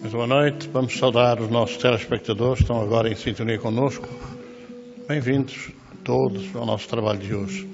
Mas boa noite, vamos saudar os nossos telespectadores que estão agora em sintonia connosco. Bem-vindos todos ao nosso trabalho de hoje.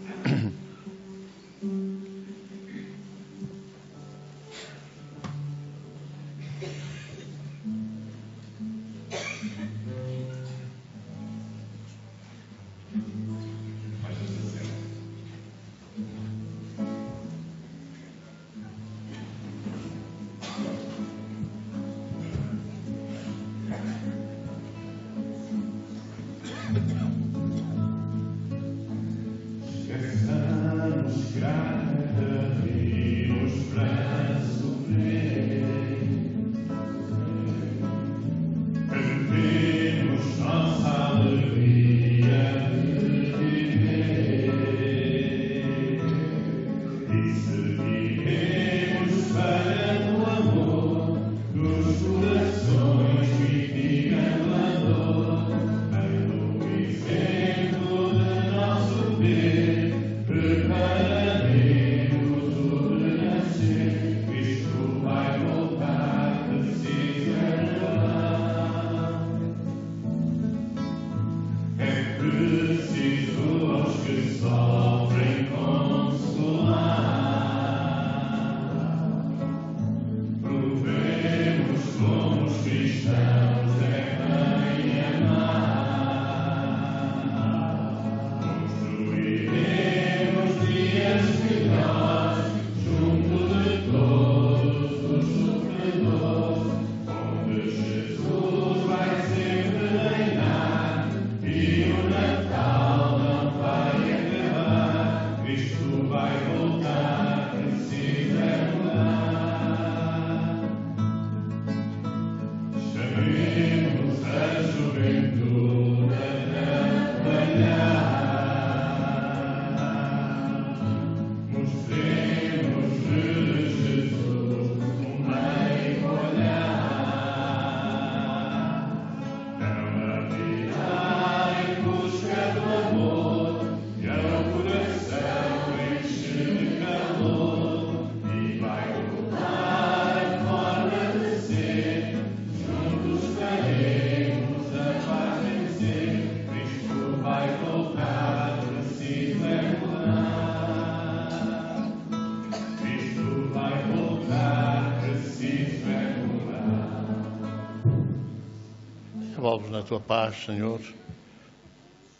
Envolve na tua paz, Senhor,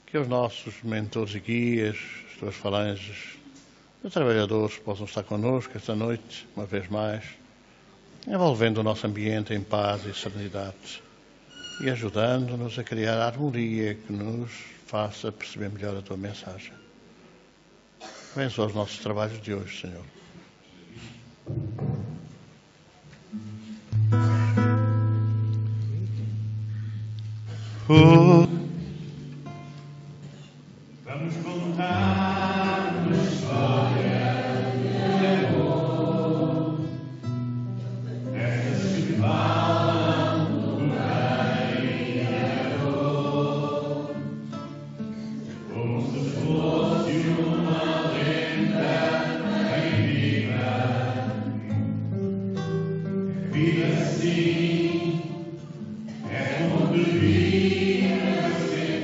que os nossos mentores e guias, as tuas falanges, os trabalhadores possam estar connosco esta noite, uma vez mais, envolvendo o nosso ambiente em paz e serenidade e ajudando-nos a criar a harmonia que nos faça perceber melhor a tua mensagem. Abençoa os nossos trabalhos de hoje, Senhor. Vamos contar uma história de amor, essas que falam do rei e amor, como se fosse uma lenda em vida assim, é como devia ser.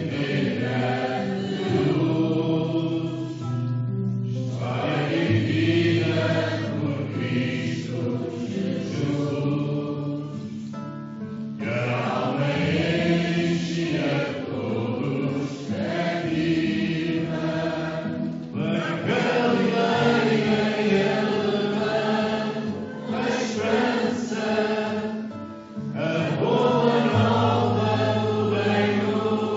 A boa nova do reino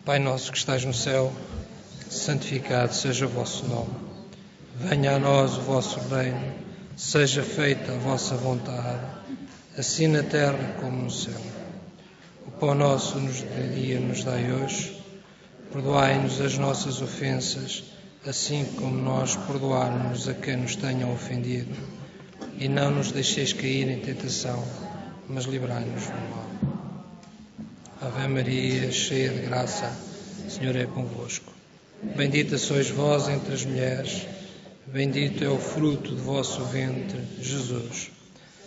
Pai nosso que estais no céu, santificado seja o vosso nome. Venha a nós o vosso reino, seja feita a vossa vontade, assim na terra como no céu. O pão nosso de cada dia nos dai hoje. Perdoai-nos as nossas ofensas, assim como nós perdoarmos a quem nos tenha ofendido. E não nos deixeis cair em tentação, mas livrai-nos do mal. Ave Maria, cheia de graça, o Senhor é convosco. Bendita sois vós entre as mulheres, bendito é o fruto do vosso ventre, Jesus.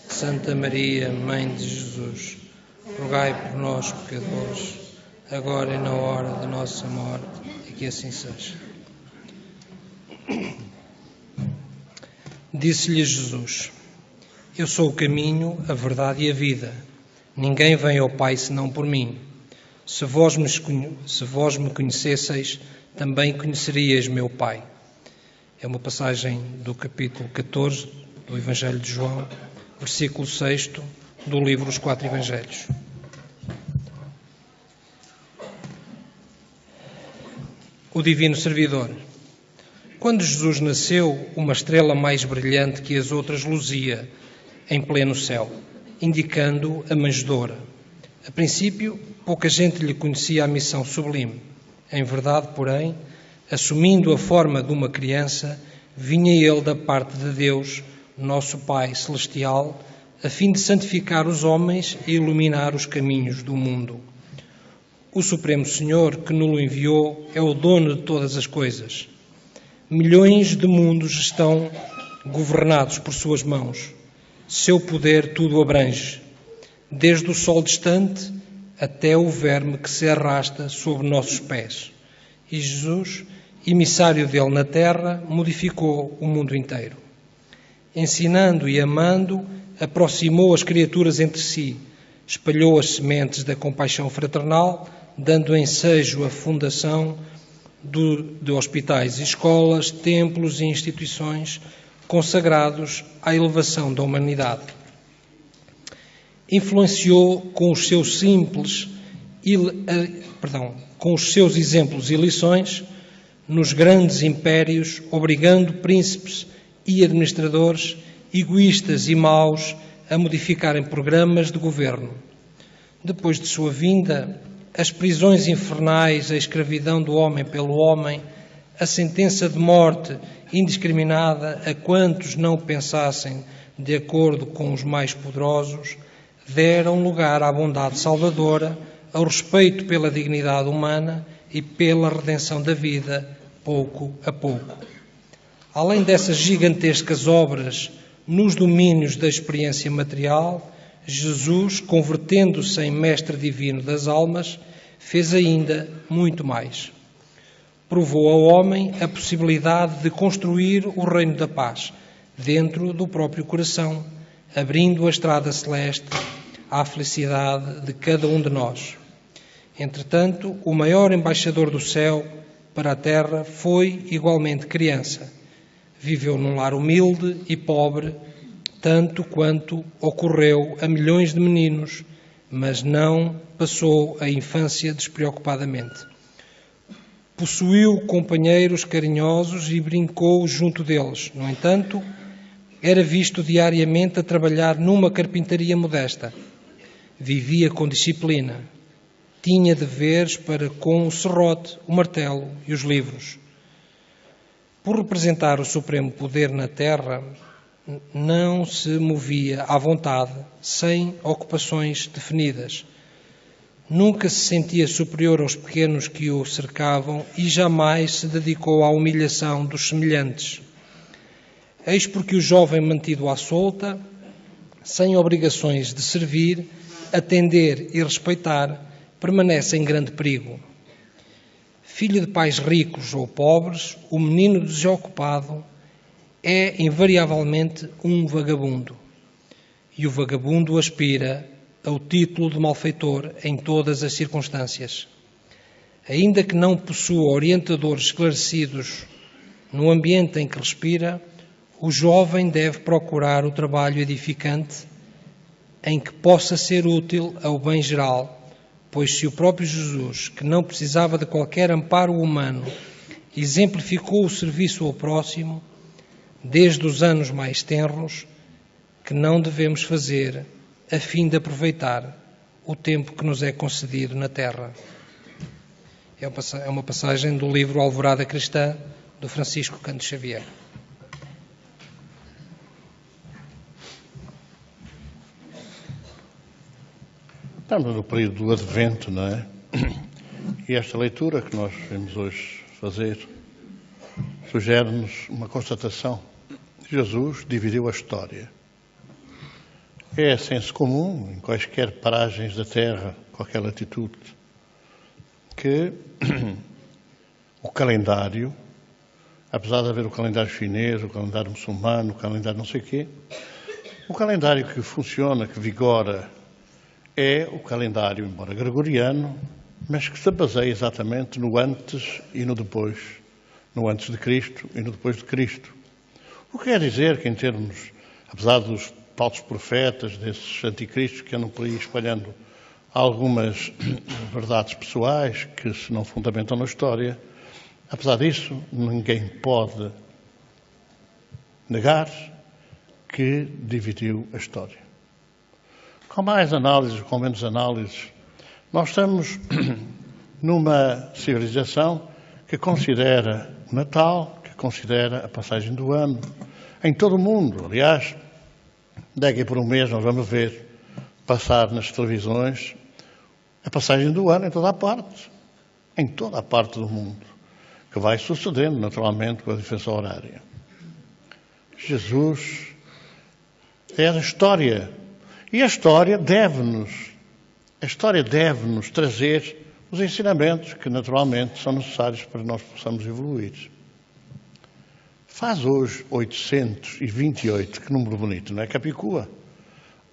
Santa Maria, Mãe de Jesus, rogai por nós, pecadores, agora e na hora da nossa morte, e que assim seja. Disse-lhe Jesus: Eu sou o caminho, a verdade e a vida. Ninguém vem ao Pai senão por mim. Se vós me conhecesseis, também conheceríeis meu Pai. É uma passagem do capítulo 14 do Evangelho de João, versículo 6 do livro Os Quatro Evangelhos. O Divino Servidor. Quando Jesus nasceu, uma estrela mais brilhante que as outras luzia em pleno céu, indicando a manjedoura. A princípio, pouca gente lhe conhecia a missão sublime. Em verdade, porém, assumindo a forma de uma criança, vinha ele da parte de Deus, nosso Pai Celestial, a fim de santificar os homens e iluminar os caminhos do mundo. O Supremo Senhor que nos enviou é o dono de todas as coisas. Milhões de mundos estão governados por suas mãos. Seu poder tudo abrange, desde o sol distante até o verme que se arrasta sobre nossos pés. E Jesus, emissário dele na terra, modificou o mundo inteiro. Ensinando e amando, aproximou as criaturas entre si, espalhou as sementes da compaixão fraternal, dando ensejo à fundação de hospitais e escolas, templos e instituições consagrados à elevação da humanidade. Influenciou com os seus exemplos e lições nos grandes impérios, obrigando príncipes e administradores egoístas e maus a modificarem programas de governo. Depois de sua vinda, as prisões infernais, a escravidão do homem pelo homem, a sentença de morte indiscriminada a quantos não pensassem de acordo com os mais poderosos, deram lugar à bondade salvadora, ao respeito pela dignidade humana e pela redenção da vida, pouco a pouco. Além dessas gigantescas obras nos domínios da experiência material, Jesus, convertendo-se em mestre divino das almas, fez ainda muito mais. Provou ao homem a possibilidade de construir o reino da paz, dentro do próprio coração, abrindo a estrada celeste à felicidade de cada um de nós. Entretanto, o maior embaixador do céu para a terra foi igualmente criança. Viveu num lar humilde e pobre, tanto quanto ocorreu a milhões de meninos, mas não passou a infância despreocupadamente. Possuiu companheiros carinhosos e brincou junto deles. No entanto, era visto diariamente a trabalhar numa carpintaria modesta. Vivia com disciplina. Tinha deveres para com o serrote, o martelo e os livros. Por representar o supremo poder na terra, não se movia à vontade, sem ocupações definidas. Nunca se sentia superior aos pequenos que o cercavam e jamais se dedicou à humilhação dos semelhantes. Eis porque o jovem mantido à solta, sem obrigações de servir, atender e respeitar, permanece em grande perigo. Filho de pais ricos ou pobres, o menino desocupado é invariavelmente um vagabundo. E o vagabundo aspira ao título de malfeitor em todas as circunstâncias. Ainda que não possua orientadores esclarecidos no ambiente em que respira, o jovem deve procurar o trabalho edificante em que possa ser útil ao bem geral, pois se o próprio Jesus, que não precisava de qualquer amparo humano, exemplificou o serviço ao próximo, desde os anos mais tenros, que não devemos fazer a fim de aproveitar o tempo que nos é concedido na terra. É uma passagem do livro Alvorada Cristã, do Francisco Cândido Xavier. Estamos no período do Advento, não é? E esta leitura que nós vamos hoje fazer sugere-nos uma constatação. Jesus dividiu a história. É senso comum, em quaisquer paragens da terra, qualquer latitude, que o calendário, apesar de haver o calendário chinês, o calendário muçulmano, o calendário não sei o quê, o calendário que funciona, que vigora, é o calendário, embora gregoriano, mas que se baseia exatamente no antes e no depois, no antes de Cristo e no depois de Cristo. O que quer dizer que, em termos, apesar dos falsos profetas, desses anticristos que andam por aí espalhando algumas verdades pessoais que se não fundamentam na história, apesar disso, ninguém pode negar que dividiu a história. Com mais análises, com menos análises, nós estamos numa civilização que considera o Natal, que considera a passagem do ano, em todo o mundo. Aliás, daqui por um mês nós vamos ver passar nas televisões a passagem do ano em toda a parte do mundo, que vai sucedendo naturalmente com a diferença horária. Jesus é a história, e a história deve-nos trazer os ensinamentos que naturalmente são necessários para nós possamos evoluir. Faz hoje 828, que número bonito, não é? Capicua.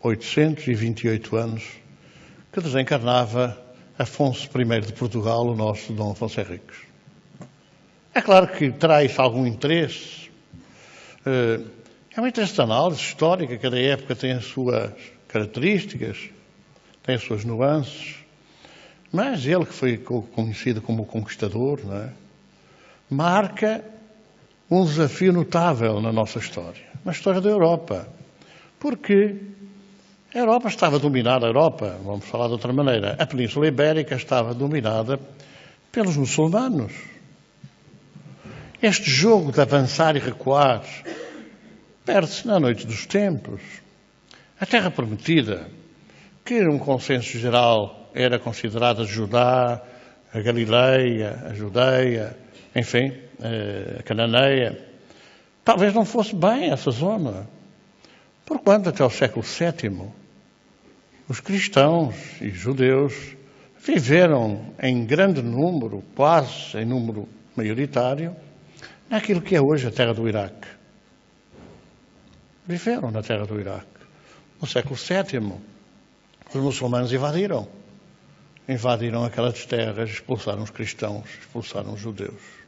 828 anos que desencarnava Afonso I de Portugal, o nosso Dom Afonso Henriques. É claro que terá isso algum interesse. É um interesse de análise histórica, cada época tem as suas características, tem as suas nuances, mas ele que foi conhecido como o conquistador, não é? Marca um desafio notável na nossa história, na história da Europa, porque a Europa estava dominada, vamos falar de outra maneira, a Península Ibérica estava dominada pelos muçulmanos. Este jogo de avançar e recuar perde-se na noite dos tempos. A Terra Prometida, que um consenso geral era considerada Judá, a Galileia, a Judeia, enfim, a Cananeia, talvez não fosse bem essa zona, porquanto até o século VII os cristãos e judeus viveram em grande número, quase em número maioritário, naquilo que é hoje a terra do Iraque. viveram na terra do Iraque. No século VII, os muçulmanos invadiram aquelas terras, expulsaram os cristãos, expulsaram os judeus.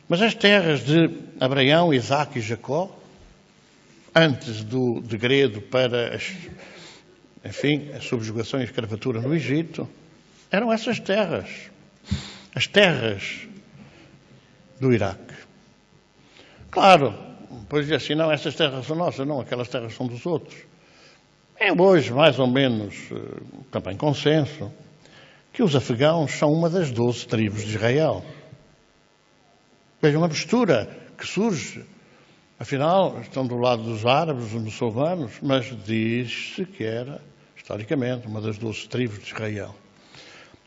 Mas as terras de Abraão, Isaque e Jacó, antes do degredo para a subjugação e a escravatura no Egito, eram essas terras, as terras do Iraque. Claro, depois dizia assim, não, essas terras são nossas, não, aquelas terras são dos outros. É hoje, mais ou menos, também consenso, que os afegãos são uma das 12 tribos de Israel. Veja uma mistura que surge. Afinal, estão do lado dos árabes, dos muçulmanos, mas diz-se que era, historicamente, uma das 12 tribos de Israel.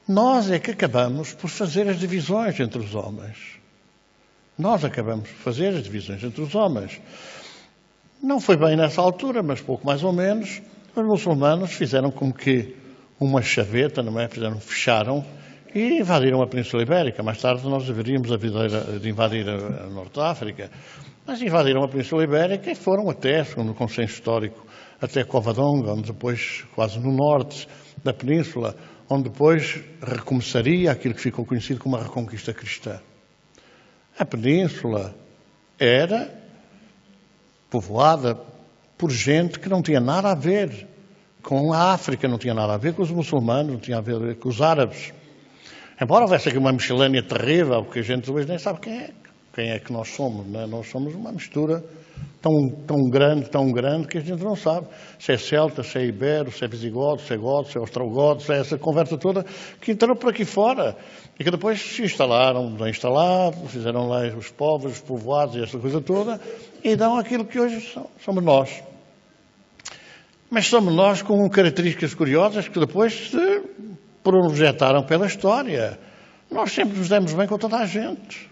Nós é que acabamos por fazer as divisões entre os homens. Nós acabamos por fazer as divisões entre os homens. Não foi bem nessa altura, mas pouco mais ou menos, os muçulmanos fizeram com que uma chaveta, não é? Fecharam e invadiram a Península Ibérica. Mais tarde nós deveríamos de invadir a Norte da África. Mas invadiram a Península Ibérica e foram até, segundo o consenso histórico, até Covadonga, onde depois, quase no norte da península, onde depois recomeçaria aquilo que ficou conhecido como a Reconquista Cristã. A península era povoada por gente que não tinha nada a ver com a África, não tinha nada a ver com os muçulmanos, não tinha a ver com os árabes. Embora houvesse aqui uma miscelânea terrível, porque a gente hoje nem sabe quem é que nós somos, não é? Nós somos uma mistura tão grande que a gente não sabe se é celta, se é ibero, se é visigodo, se é godo, se é ostrogodo, se é essa conversa toda que entrou por aqui fora e que depois se instalaram, bem instalados, fizeram lá os povos, os povoados e essa coisa toda e dão aquilo que hoje somos nós. Mas somos nós com características curiosas que depois se projetaram pela história. Nós sempre nos demos bem com toda a gente.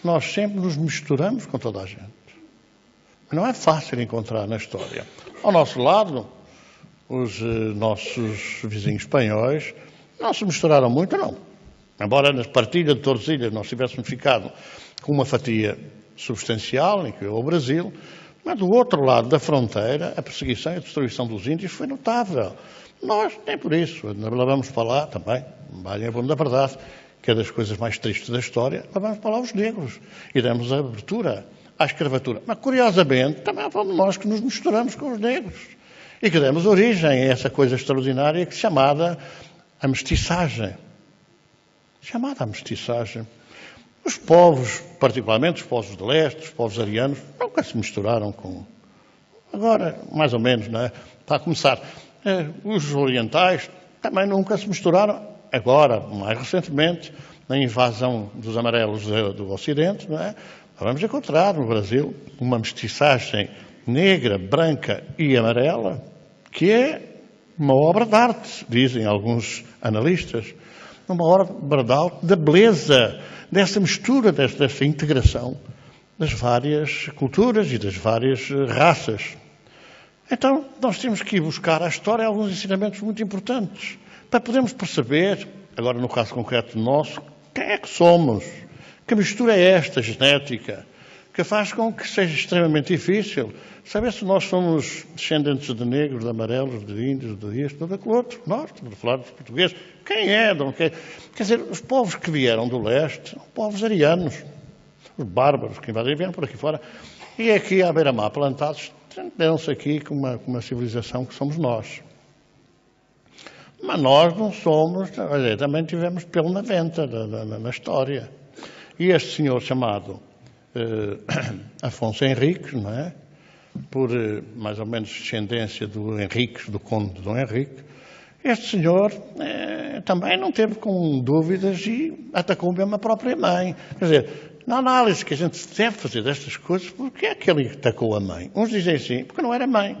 Nós sempre nos misturamos com toda a gente. Não é fácil encontrar na história. Ao nosso lado, os nossos vizinhos espanhóis não se misturaram muito, não. Embora na partilha de Tordesilhas nós tivéssemos ficado com uma fatia substancial, incluiu o Brasil, mas do outro lado da fronteira, a perseguição e a destruição dos índios foi notável. Nós, nem por isso, vamos para lá também, valem a bom da verdade, que é das coisas mais tristes da história, vamos para lá os negros e demos a abertura à escravatura. Mas, curiosamente, também fomos nós que nos misturamos com os negros e que demos origem a essa coisa extraordinária que se chamada a mestiçagem. Chamada a mestiçagem. Os povos, particularmente os povos de leste, os povos arianos, nunca se misturaram com... Agora, mais ou menos, não é? Está a começar. Os orientais também nunca se misturaram. Agora, mais recentemente, na invasão dos amarelos do Ocidente, não é? Vamos encontrar no Brasil uma mestiçagem negra, branca e amarela, que é uma obra de arte, dizem alguns analistas, uma obra de arte da beleza, dessa mistura, dessa integração das várias culturas e das várias raças. Então, nós temos que ir buscar à história alguns ensinamentos muito importantes, para podermos perceber, agora no caso concreto nosso, quem é que somos, que mistura é esta genética, que faz com que seja extremamente difícil saber se nós somos descendentes de negros, de amarelos, de índios, de isto, de aquilo outro. Nós, estamos a falar dos portugueses. Quem é? Quer dizer, os povos que vieram do leste são povos arianos, os bárbaros que invadiram, vieram por aqui fora, e aqui à beira-mar plantados, deram-se aqui com uma civilização que somos nós. Mas nós não somos, olha, também tivemos pelo na venta na história. E este senhor chamado Afonso Henriques, não é? Por mais ou menos descendência do Henriques, do conde de Dom Henrique, este senhor também não teve com dúvidas e atacou mesmo a própria mãe. Quer dizer, na análise que a gente deve fazer destas coisas, porque é que ele atacou a mãe? Uns dizem assim, porque não era mãe.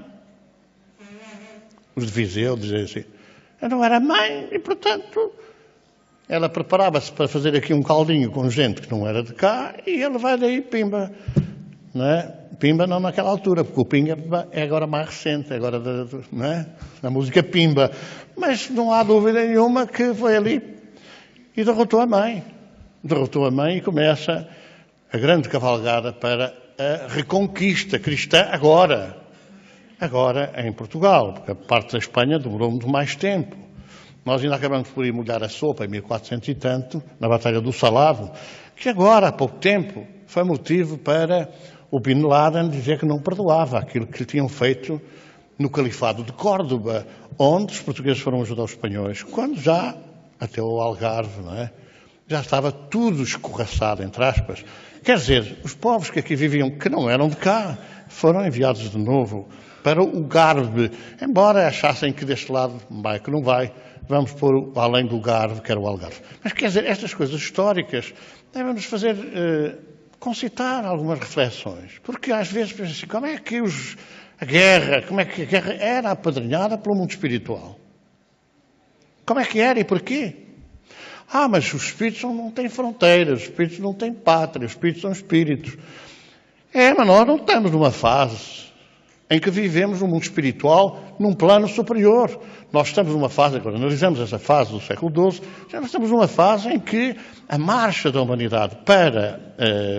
Os de Viseu dizem assim, não era mãe e, portanto, ela preparava-se para fazer aqui um caldinho com gente que não era de cá e ele vai daí, pimba. Não é? Pimba não naquela altura, porque o Pimba é agora mais recente, agora não é? A música Pimba. Mas não há dúvida nenhuma que foi ali e derrotou a mãe. Derrotou a mãe e começa a grande cavalgada para a reconquista cristã agora em Portugal, porque a parte da Espanha demorou muito mais tempo. Nós ainda acabamos por ir molhar a sopa em 1400 e tanto, na Batalha do Salado, que agora, há pouco tempo, foi motivo para o Bin Laden dizer que não perdoava aquilo que lhe tinham feito no Califado de Córdoba, onde os portugueses foram ajudar os espanhóis, quando já, até o Algarve, não é? Já estava tudo escorraçado, entre aspas. Quer dizer, os povos que aqui viviam, que não eram de cá, foram enviados de novo para o Garve, embora achassem que deste lado vai, que não vai, vamos pôr além do Garve, que era o Algarve. Mas quer dizer, estas coisas históricas devem-nos fazer concitar algumas reflexões, porque às vezes pensam assim, como é que a guerra era apadrinhada pelo mundo espiritual? Como é que era e porquê? Mas os espíritos não têm fronteiras, os espíritos não têm pátria, os espíritos são espíritos. Mas nós não estamos numa fase em que vivemos no mundo espiritual num plano superior. Nós estamos numa fase, quando analisamos essa fase do século XII, já estamos numa fase em que a marcha da humanidade para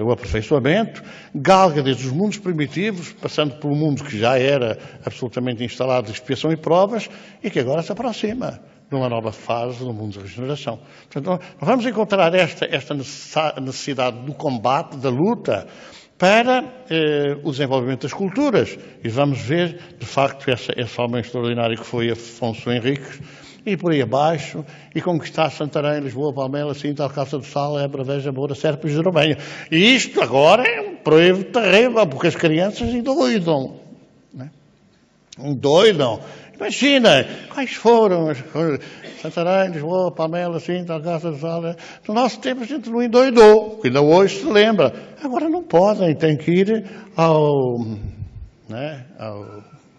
o aperfeiçoamento galga desde os mundos primitivos, passando pelo mundo que já era absolutamente instalado de expiação e provas, e que agora se aproxima numa nova fase do mundo de regeneração. Portanto, nós vamos encontrar esta necessidade do combate, da luta, para o desenvolvimento das culturas. E vamos ver, de facto, esse homem extraordinário que foi Afonso Henriques, e por aí abaixo, e conquistar Santarém, Lisboa, Palmela, Sintra, Alcácer do Sal, Évora, Veja, Moura, Serpa e Jeromeia. E isto agora é um proevo terrível, porque as crianças endoidam. Né? Endoidam. Imagina, quais foram as coisas? Santarém, Lisboa, Palmela, Sintra, Alcácer do Sal. No nosso tempo a gente não endoidou, que ainda hoje se lembra. Agora não podem, têm que ir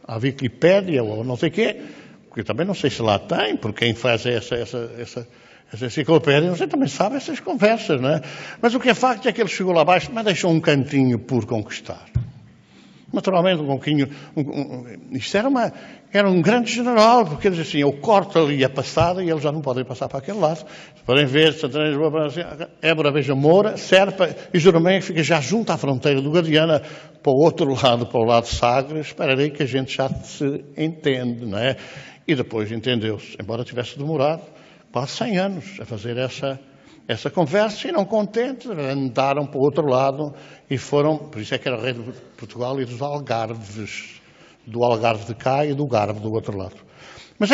à Wikipédia ou não sei o quê, porque também não sei se lá tem, porque quem faz essa enciclopédia, você também sabe essas conversas, não é? Mas o que é facto é que ele chegou lá abaixo, mas deixou um cantinho por conquistar. Naturalmente, um pouquinho. Isto era um grande general, porque eles assim, eu corto ali a passada e eles já não podem passar para aquele lado. Se podem ver, Santarém, Lisboa, Évora, Beja, Moura, Serpa e Jeromeia, que fica já junto à fronteira do Guadiana, para o outro lado, para o lado de Sagres. Esperarei que a gente já se entende, não é? E depois entendeu-se, embora tivesse demorado quase 100 anos a fazer essa conversa, e não contentes, andaram para o outro lado e foram, por isso é que era o rei de Portugal e dos Algarves, do Algarve de cá e do Garve do outro lado. Mas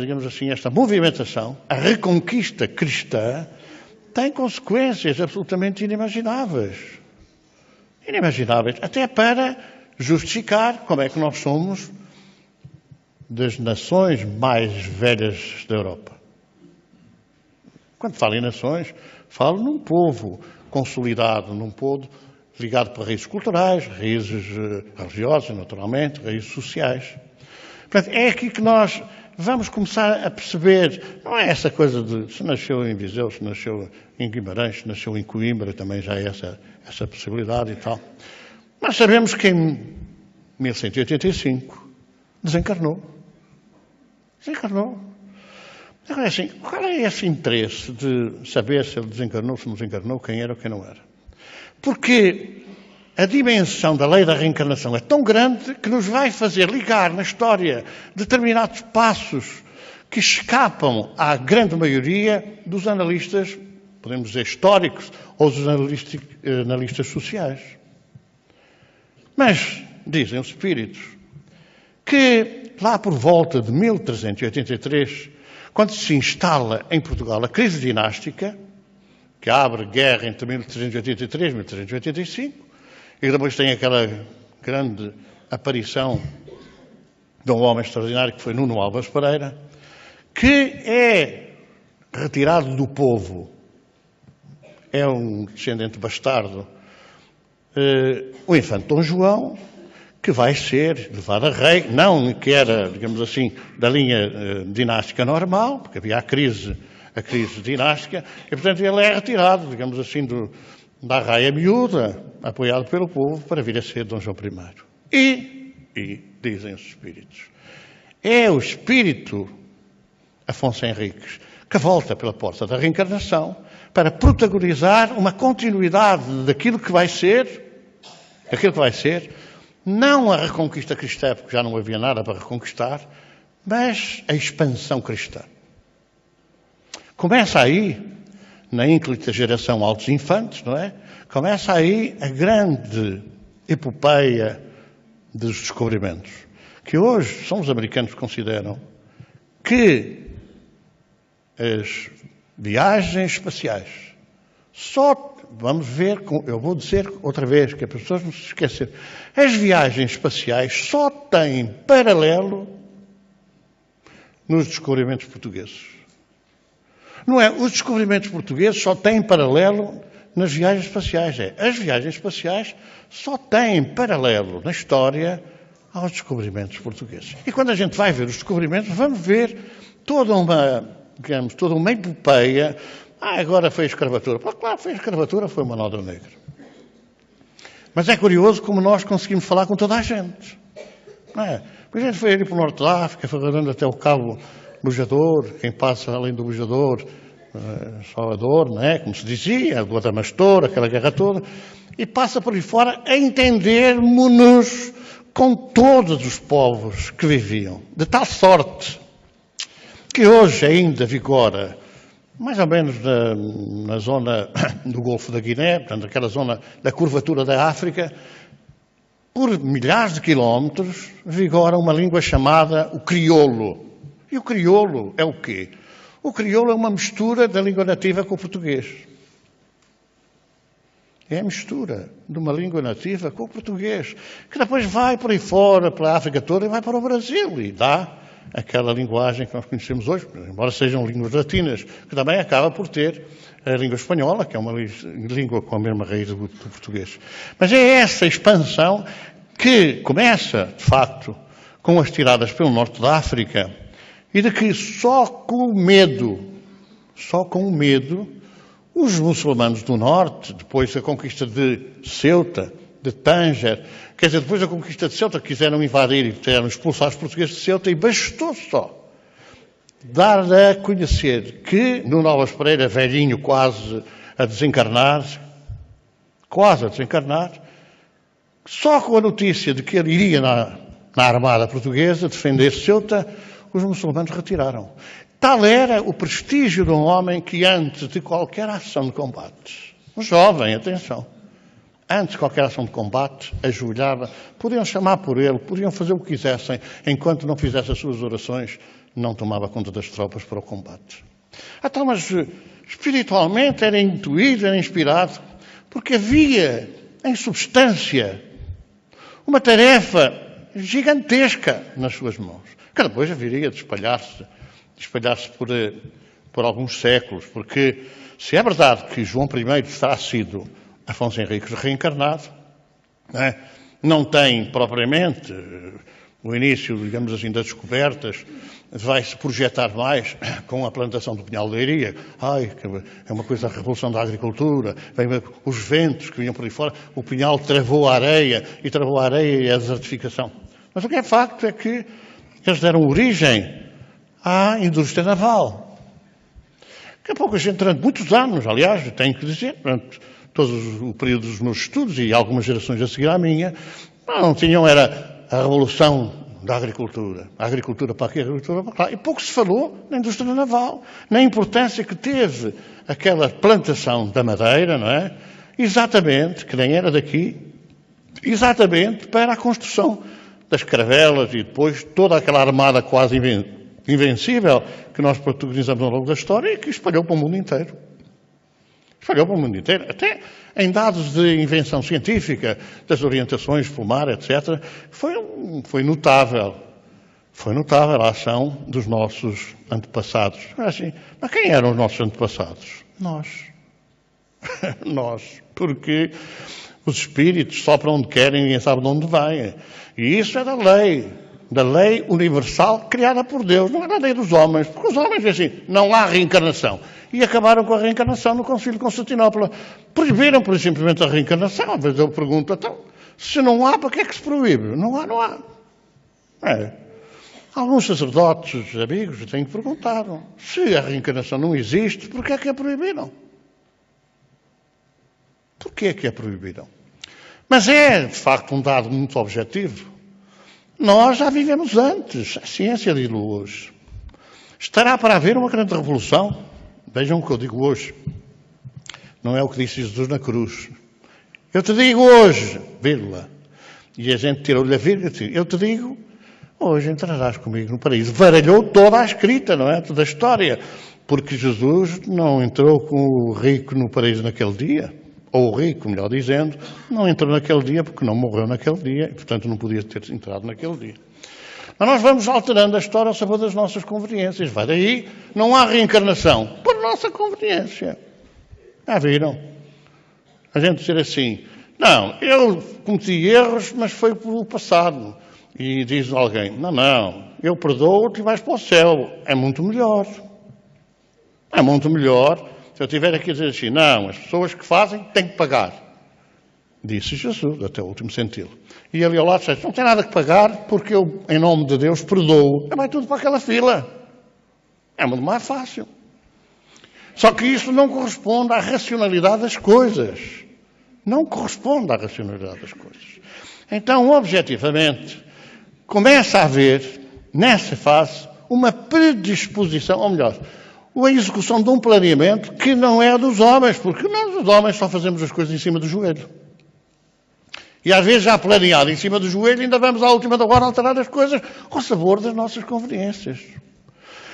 digamos assim, esta movimentação, a reconquista cristã, tem consequências absolutamente inimagináveis. Inimagináveis, até para justificar como é que nós somos das nações mais velhas da Europa. Quando falo em nações, falo num povo consolidado, num povo ligado por raízes culturais, raízes religiosas, naturalmente, raízes sociais. Portanto, é aqui que nós vamos começar a perceber, não é essa coisa de se nasceu em Viseu, se nasceu em Guimarães, se nasceu em Coimbra, também já é essa possibilidade e tal. Mas sabemos que em 1185 desencarnou. Agora, assim, qual é esse interesse de saber se ele desencarnou, se não desencarnou, quem era ou quem não era? Porque a dimensão da lei da reencarnação é tão grande que nos vai fazer ligar na história determinados passos que escapam à grande maioria dos analistas, podemos dizer históricos, ou dos analistas sociais. Mas, dizem os espíritos, que lá por volta de 1383, quando se instala em Portugal a crise dinástica, que abre guerra entre 1383 e 1385, e depois tem aquela grande aparição de um homem extraordinário que foi Nuno Álvares Pereira, que é retirado do povo, é um descendente bastardo, o infante Dom João, que vai ser levado a rei, não que era, digamos assim, da linha dinástica normal, porque havia a crise dinástica, e portanto ele é retirado, digamos assim, da raia miúda, apoiado pelo povo, para vir a ser Dom João I. E dizem os espíritos, é o espírito Afonso Henriques que volta pela porta da reencarnação para protagonizar uma continuidade daquilo que vai ser aquilo que vai ser, não a reconquista cristã, porque já não havia nada para reconquistar, mas a expansão cristã. Começa aí, na ínclita geração altos infantes, não é? Começa aí a grande epopeia dos descobrimentos, que hoje são os americanos que consideram que as viagens espaciais só, vamos ver, eu vou dizer outra vez, que as pessoas não se esquecerem, as viagens espaciais só têm paralelo nos descobrimentos portugueses. Não é? Os descobrimentos portugueses só têm paralelo nas viagens espaciais. As viagens espaciais só têm paralelo na história aos descobrimentos portugueses. E quando a gente vai ver os descobrimentos, vamos ver toda uma epopeia. Agora foi a escravatura. Claro, foi a escravatura, foi uma Mão Negra. Mas é curioso como nós conseguimos falar com toda a gente. Não é? A gente foi ali para o norte da África, foi andando até o Cabo Bujador, quem passa além do Bujador, Salvador, não é? Como se dizia, do Adamastor, aquela guerra toda, e passa por aí fora a entendermos-nos com todos os povos que viviam. De tal sorte que hoje ainda vigora, mais ou menos na zona do Golfo da Guiné, portanto, aquela zona da curvatura da África, por milhares de quilómetros, vigora uma língua chamada o crioulo. E o crioulo é o quê? O crioulo é uma mistura da língua nativa com o português. É a mistura de uma língua nativa com o português, que depois vai por aí fora, pela África toda, e vai para o Brasil, e dá aquela linguagem que nós conhecemos hoje, embora sejam línguas latinas, que também acaba por ter a língua espanhola, que é uma língua com a mesma raiz do português. Mas é essa expansão que começa, de facto, com as tiradas pelo norte da África, e de que só com o medo, os muçulmanos do norte, depois da conquista de Ceuta, de Tânger, quer dizer, depois da conquista de Ceuta, quiseram invadir e quiseram expulsar os portugueses de Ceuta, e bastou só dar a conhecer que Nuno Álvares Pereira, velhinho, quase a desencarnar, só com a notícia de que ele iria na armada portuguesa defender Ceuta, os muçulmanos retiraram. Tal era o prestígio de um homem que, antes de qualquer ação de combate, um jovem, atenção, antes de qualquer ação de combate, ajoelhava, podiam chamar por ele, podiam fazer o que quisessem, enquanto não fizesse as suas orações, não tomava conta das tropas para o combate. Então, mas espiritualmente era intuído, era inspirado, porque havia, em substância, uma tarefa gigantesca nas suas mãos, que depois haveria de espalhar-se por alguns séculos, porque se é verdade que João I terá sido Afonso Henriques reencarnado, não tem propriamente o início, digamos assim, das descobertas, vai-se projetar mais com a plantação do pinhal da Iria. É uma coisa da revolução da agricultura, os ventos que vinham por aí fora, o pinhal travou a areia e a desertificação. Mas o que é facto é que eles deram origem à indústria naval. Que a pouca gente, durante muitos anos, aliás, tenho que dizer, durante todo o período dos meus estudos e algumas gerações a seguir à minha, não tinham, era a revolução da agricultura. A agricultura para aqui, a agricultura para lá. E pouco se falou na indústria naval, na importância que teve aquela plantação da madeira, não é? Exatamente, que nem era daqui, exatamente para a construção das caravelas e depois toda aquela armada quase invencível que nós protagonizamos ao longo da história e que espalhou para o mundo inteiro. Espalhou para o mundo inteiro, até em dados de invenção científica, das orientações pelo mar, etc. Foi notável a ação dos nossos antepassados. Assim, mas quem eram os nossos antepassados? Nós. Nós. Porque os espíritos sopram onde querem e ninguém sabe de onde vêm. E isso é da lei universal criada por Deus, não é da lei dos homens, porque os homens dizem assim, não há reencarnação. E acabaram com a reencarnação no Concílio de Constantinopla. Proibiram, por simplesmente, a reencarnação. Às vezes eu pergunto, então, se não há, para que é que se proíbe? Não há. Alguns sacerdotes, amigos, têm que perguntar, se a reencarnação não existe, por que é que a proibiram? Por que é que a proibiram? Mas é, de facto, um dado muito objetivo. Nós já vivemos antes, a ciência diz hoje. Estará para haver uma grande revolução. Vejam o que eu digo hoje. Não é o que disse Jesus na cruz. Eu te digo hoje, vírgula. E a gente tirou-lhe a vírgula. Eu te digo, hoje entrarás comigo no paraíso. Varalhou toda a escrita, não é? Toda a história. Porque Jesus não entrou com o rico no paraíso naquele dia. Ou o rico, melhor dizendo, não entrou naquele dia porque não morreu naquele dia. E, portanto, não podia ter entrado naquele dia. Mas nós vamos alterando a história ao sabor das nossas conveniências. Vai daí, não há reencarnação. Por nossa conveniência. Já viram? A gente dizer assim, não, eu cometi erros, mas foi pelo passado. E diz alguém, não, eu perdoo-te e vais para o céu. É muito melhor. É muito melhor se eu estiver aqui a dizer assim, não, as pessoas que fazem têm que pagar. Disse Jesus, até o último centilo. E ali ao lado disse, não tem nada que pagar porque eu, em nome de Deus, perdoo. Vai tudo para aquela fila. É muito mais fácil. Só que isso não corresponde à racionalidade das coisas. Não corresponde à racionalidade das coisas. Então, objetivamente, começa a haver, nessa fase, uma predisposição, ou melhor, a execução de um planeamento que não é dos homens, porque nós, os homens, só fazemos as coisas em cima do joelho. E às vezes, já planeado em cima do joelho, ainda vamos à última da hora alterar as coisas ao sabor das nossas conveniências.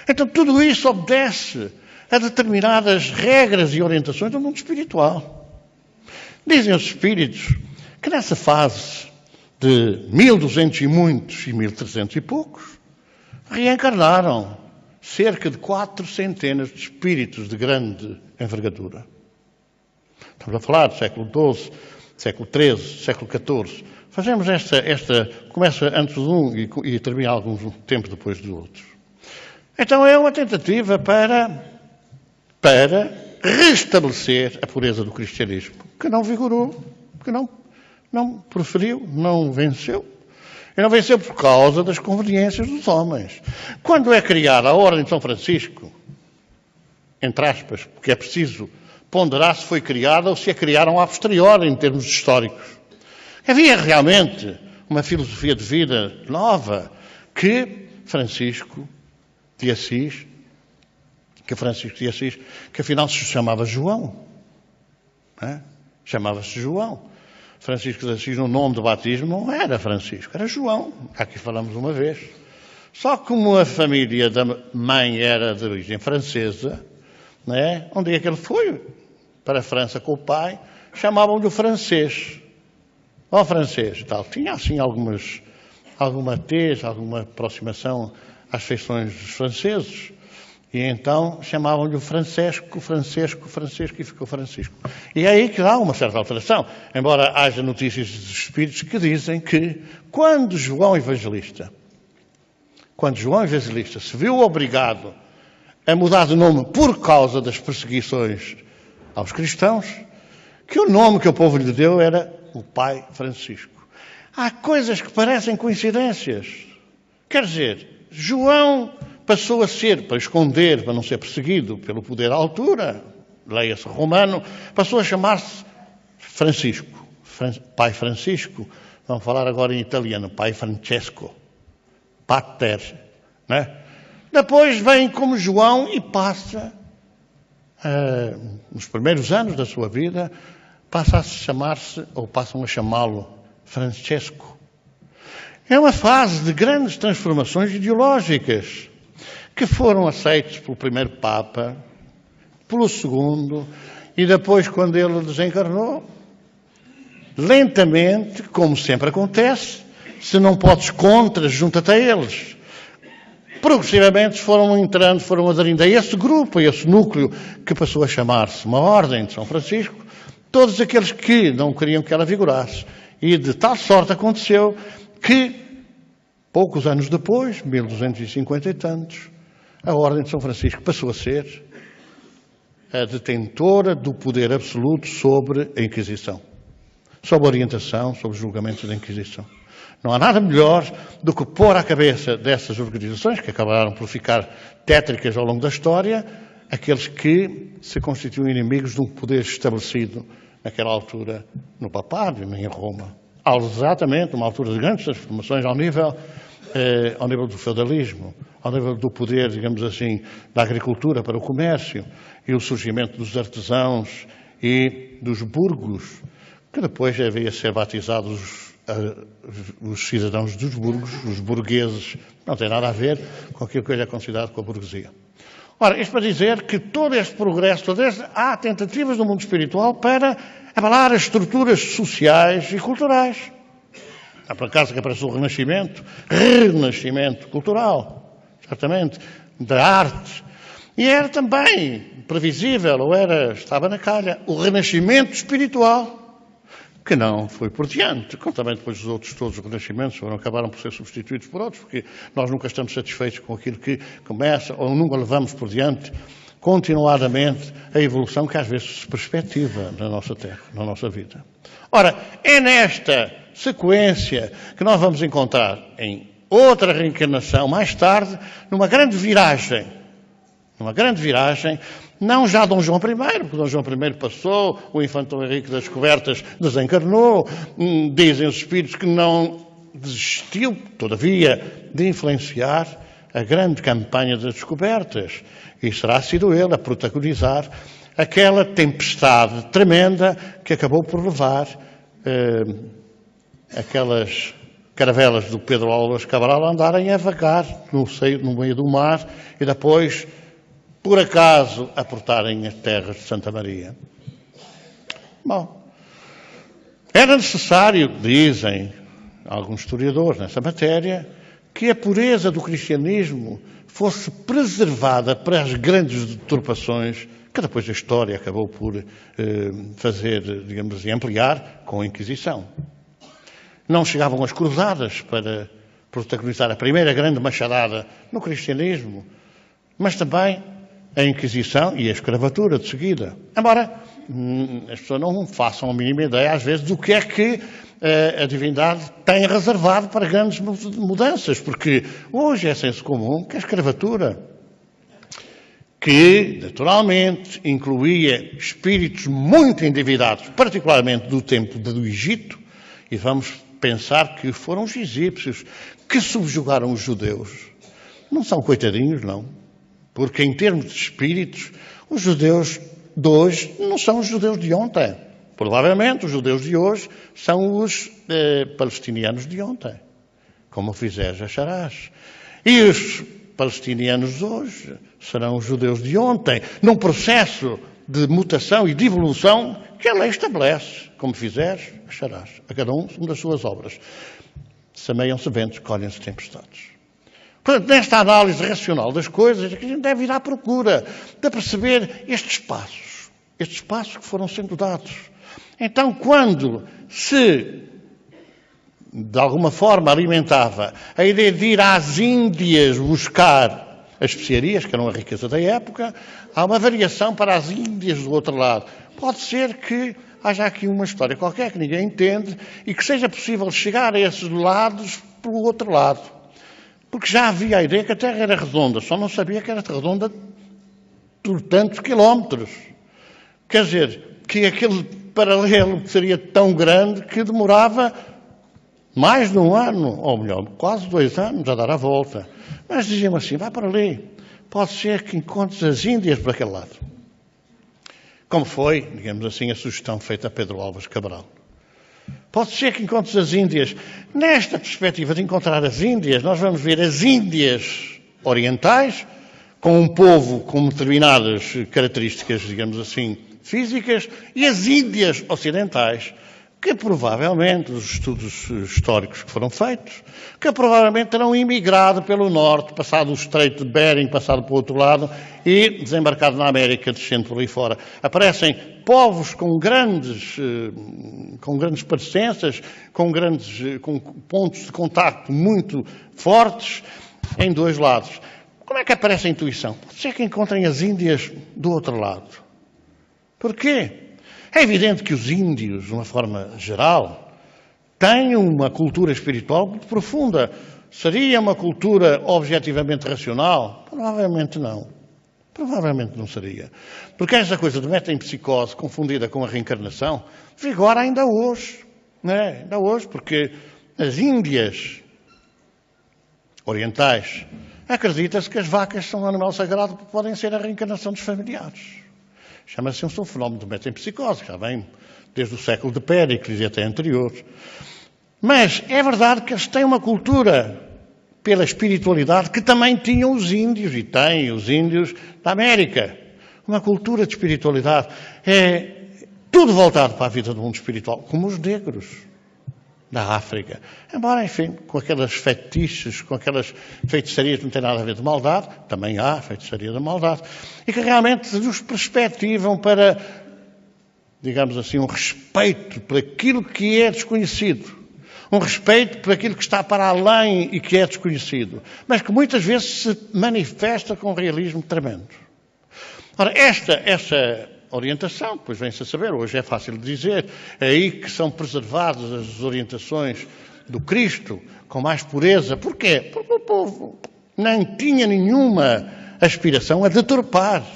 Então, tudo isso obedece a determinadas regras e orientações do mundo espiritual. Dizem os espíritos que nessa fase de 1200 e muitos e 1300 e poucos, reencarnaram cerca de 400 de espíritos de grande envergadura. Estamos a falar do século XII, século XIII, século XIV. Fazemos esta começa antes de um e termina algum tempo depois do outro. Então é uma tentativa para restabelecer a pureza do cristianismo, que não vigorou, que não preferiu, não venceu. E não venceu por causa das conveniências dos homens. Quando é criada a Ordem de São Francisco, entre aspas, porque é preciso ponderar se foi criada ou se a criaram a posteriori, em termos históricos. Havia realmente uma filosofia de vida nova que Francisco de Assis, que afinal se chamava João. Chamava-se João. Francisco de Assis, no nome de batismo, não era Francisco, era João. Aqui falamos uma vez. Só como a família da mãe era de origem francesa, um dia que ele foi para a França com o pai, chamavam-lhe o francês. Ó francês, tal. Tinha assim alguma tese, alguma aproximação às feições dos franceses. E então chamavam-lhe o Francesco, e ficou Francisco. E é aí que há uma certa alteração. Embora haja notícias dos espíritos que dizem que quando João Evangelista se viu obrigado a mudar de nome por causa das perseguições aos cristãos, que o nome que o povo lhe deu era o Pai Francisco. Há coisas que parecem coincidências. Quer dizer, João passou a ser, para esconder, para não ser perseguido pelo poder à altura, leia-se romano, passou a chamar-se Francisco, Pai Francisco. Vamos falar agora em italiano, Pai Francesco, Pater, Depois vem como João e passa, nos primeiros anos da sua vida, passam a chamá-lo Francesco. É uma fase de grandes transformações ideológicas que foram aceitos pelo primeiro Papa, pelo segundo, e depois, quando ele desencarnou, lentamente, como sempre acontece, se não podes contra, junta-te a eles. Progressivamente foram aderindo a esse grupo, a esse núcleo, que passou a chamar-se uma Ordem de São Francisco, todos aqueles que não queriam que ela vigorasse. E de tal sorte aconteceu que, poucos anos depois, 1250 e tantos, a Ordem de São Francisco passou a ser a detentora do poder absoluto sobre a Inquisição, sobre a orientação, sobre os julgamentos da Inquisição. Não há nada melhor do que pôr à cabeça dessas organizações, que acabaram por ficar tétricas ao longo da história, aqueles que se constituem inimigos de um poder estabelecido naquela altura, no papado, nem em Roma. Exatamente, uma altura de grandes transformações ao nível do feudalismo, ao nível do poder, digamos assim, da agricultura para o comércio e o surgimento dos artesãos e dos burgos, que depois havia a ser batizados os cidadãos dos burgos, os burgueses. Não tem nada a ver com aquilo que hoje é considerado com a burguesia. Ora, isto para dizer que todo este progresso, há tentativas no mundo espiritual para abalar as estruturas sociais e culturais. Há por acaso que apareceu o renascimento cultural, certamente, da arte. E era também previsível, estava na calha, o renascimento espiritual, que não foi por diante, como também depois os outros todos os renascimentos acabaram por ser substituídos por outros, porque nós nunca estamos satisfeitos com aquilo que começa, ou nunca levamos por diante continuadamente a evolução que às vezes se perspectiva na nossa terra, na nossa vida. Ora, é nesta sequência que nós vamos encontrar em outra reencarnação, mais tarde, numa grande viragem, não já Dom João I, porque Dom João I passou, o infante Dom Henrique das Descobertas desencarnou, dizem os espíritos que não desistiu, todavia, de influenciar a grande campanha das descobertas. E será sido ele a protagonizar aquela tempestade tremenda que acabou por levar aquelas caravelas do Pedro Álvares Cabral a andarem a vagar no meio do mar e depois, por acaso, a portarem as terras de Santa Maria. Bom, era necessário, dizem alguns historiadores nessa matéria, que a pureza do cristianismo fosse preservada para as grandes deturpações que depois a história acabou por fazer, digamos assim, ampliar com a Inquisição. Não chegavam as cruzadas para protagonizar a primeira grande machadada no cristianismo, mas também a Inquisição e a escravatura de seguida. Embora as pessoas não façam a mínima ideia, às vezes, do que é que a divindade tem reservado para grandes mudanças, porque hoje é senso comum que a escravatura, que naturalmente incluía espíritos muito endividados, particularmente do tempo do Egito, e vamos pensar que foram os egípcios que subjugaram os judeus. Não são coitadinhos, não. Porque em termos de espíritos, os judeus de hoje não são os judeus de ontem. Provavelmente os judeus de hoje são os palestinianos de ontem, como fizeres acharás. E os palestinianos de hoje serão os judeus de ontem, num processo de mutação e de evolução que a lei estabelece. Como fizeres acharás, a cada um segundo as suas obras. Semeiam-se ventos, colhem-se tempestades. Portanto, nesta análise racional das coisas, a gente deve ir à procura de perceber estes passos que foram sendo dados. Então, quando se, de alguma forma, alimentava a ideia de ir às Índias buscar as especiarias, que eram a riqueza da época, há uma variação para as Índias do outro lado. Pode ser que haja aqui uma história qualquer que ninguém entende e que seja possível chegar a esses lados pelo outro lado. Porque já havia a ideia que a Terra era redonda, só não sabia que era redonda por tantos quilómetros. Quer dizer, que aquele paralelo seria tão grande que demorava mais de um ano, ou melhor, quase 2 anos a dar a volta. Mas diziam assim, vai para ali, pode ser que encontres as Índias por aquele lado. Como foi, digamos assim, a sugestão feita a Pedro Álvares Cabral. Pode ser que encontres as Índias. Nesta perspectiva de encontrar as Índias, nós vamos ver as Índias orientais, com um povo com determinadas características, digamos assim, físicas, e as Índias ocidentais, que provavelmente, os estudos históricos que foram feitos, que provavelmente terão imigrado pelo norte, passado o Estreito de Bering, passado para o outro lado e desembarcado na América, descendo por ali fora. Aparecem povos com grandes parecenças, com pontos de contacto muito fortes em dois lados. Como é que aparece a intuição? Pode ser que encontrem as Índias do outro lado. Porquê? É evidente que os índios, de uma forma geral, têm uma cultura espiritual muito profunda. Seria uma cultura objetivamente racional? Provavelmente não. Provavelmente não seria. Porque essa coisa de metempsicose confundida com a reencarnação vigora ainda hoje. Não é? Ainda hoje, porque as Índias orientais acredita-se que as vacas são um animal sagrado porque podem ser a reencarnação dos familiares. Chama-se um fenómeno de metempsicose, que já vem desde o século de Péricles e até anterior. Mas é verdade que eles têm uma cultura pela espiritualidade que também tinham os índios, e têm os índios da América. Uma cultura de espiritualidade. É tudo voltado para a vida do mundo espiritual, como os negros da África. Embora, enfim, com aquelas fetiches, com aquelas feitiçarias que não têm nada a ver de maldade, também há feitiçaria da maldade, e que realmente nos perspectivam para, digamos assim, um respeito por aquilo que é desconhecido. Um respeito por aquilo que está para além e que é desconhecido, mas que muitas vezes se manifesta com um realismo tremendo. Ora, esta orientação, pois vem-se a saber, hoje é fácil de dizer, é aí que são preservadas as orientações do Cristo com mais pureza. Porquê? Porque o povo não tinha nenhuma aspiração a deturpar.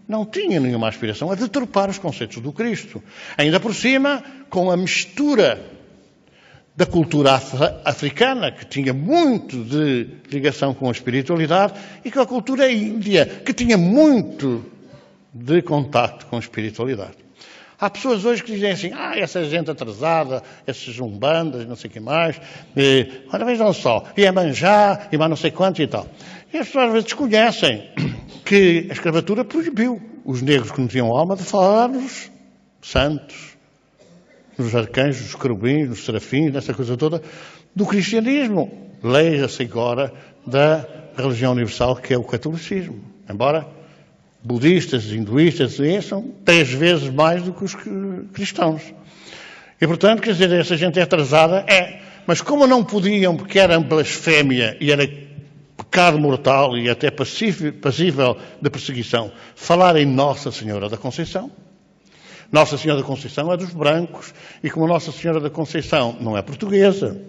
Não tinha nenhuma aspiração a deturpar os conceitos do Cristo. Ainda por cima, com a mistura da cultura africana, que tinha muito de ligação com a espiritualidade, e com a cultura índia, que tinha muito de contacto com a espiritualidade. Há pessoas hoje que dizem assim, essa gente atrasada, esses umbandas, não sei o que mais, olha, vejam só, Iemanjá, e mais não sei quanto e tal. E as pessoas às vezes desconhecem que a escravatura proibiu os negros que não tinham alma de falar nos santos, nos arcanjos, nos querubins, nos serafins, nessa coisa toda, do cristianismo. Leia-se agora da religião universal, que é o catolicismo. Embora budistas, hinduístas, são 3 vezes mais do que os cristãos. E, portanto, quer dizer, essa gente é atrasada? É. Mas como não podiam, porque era blasfémia e era pecado mortal e até passível de perseguição, falar em Nossa Senhora da Conceição. Nossa Senhora da Conceição é dos brancos, e como Nossa Senhora da Conceição não é portuguesa,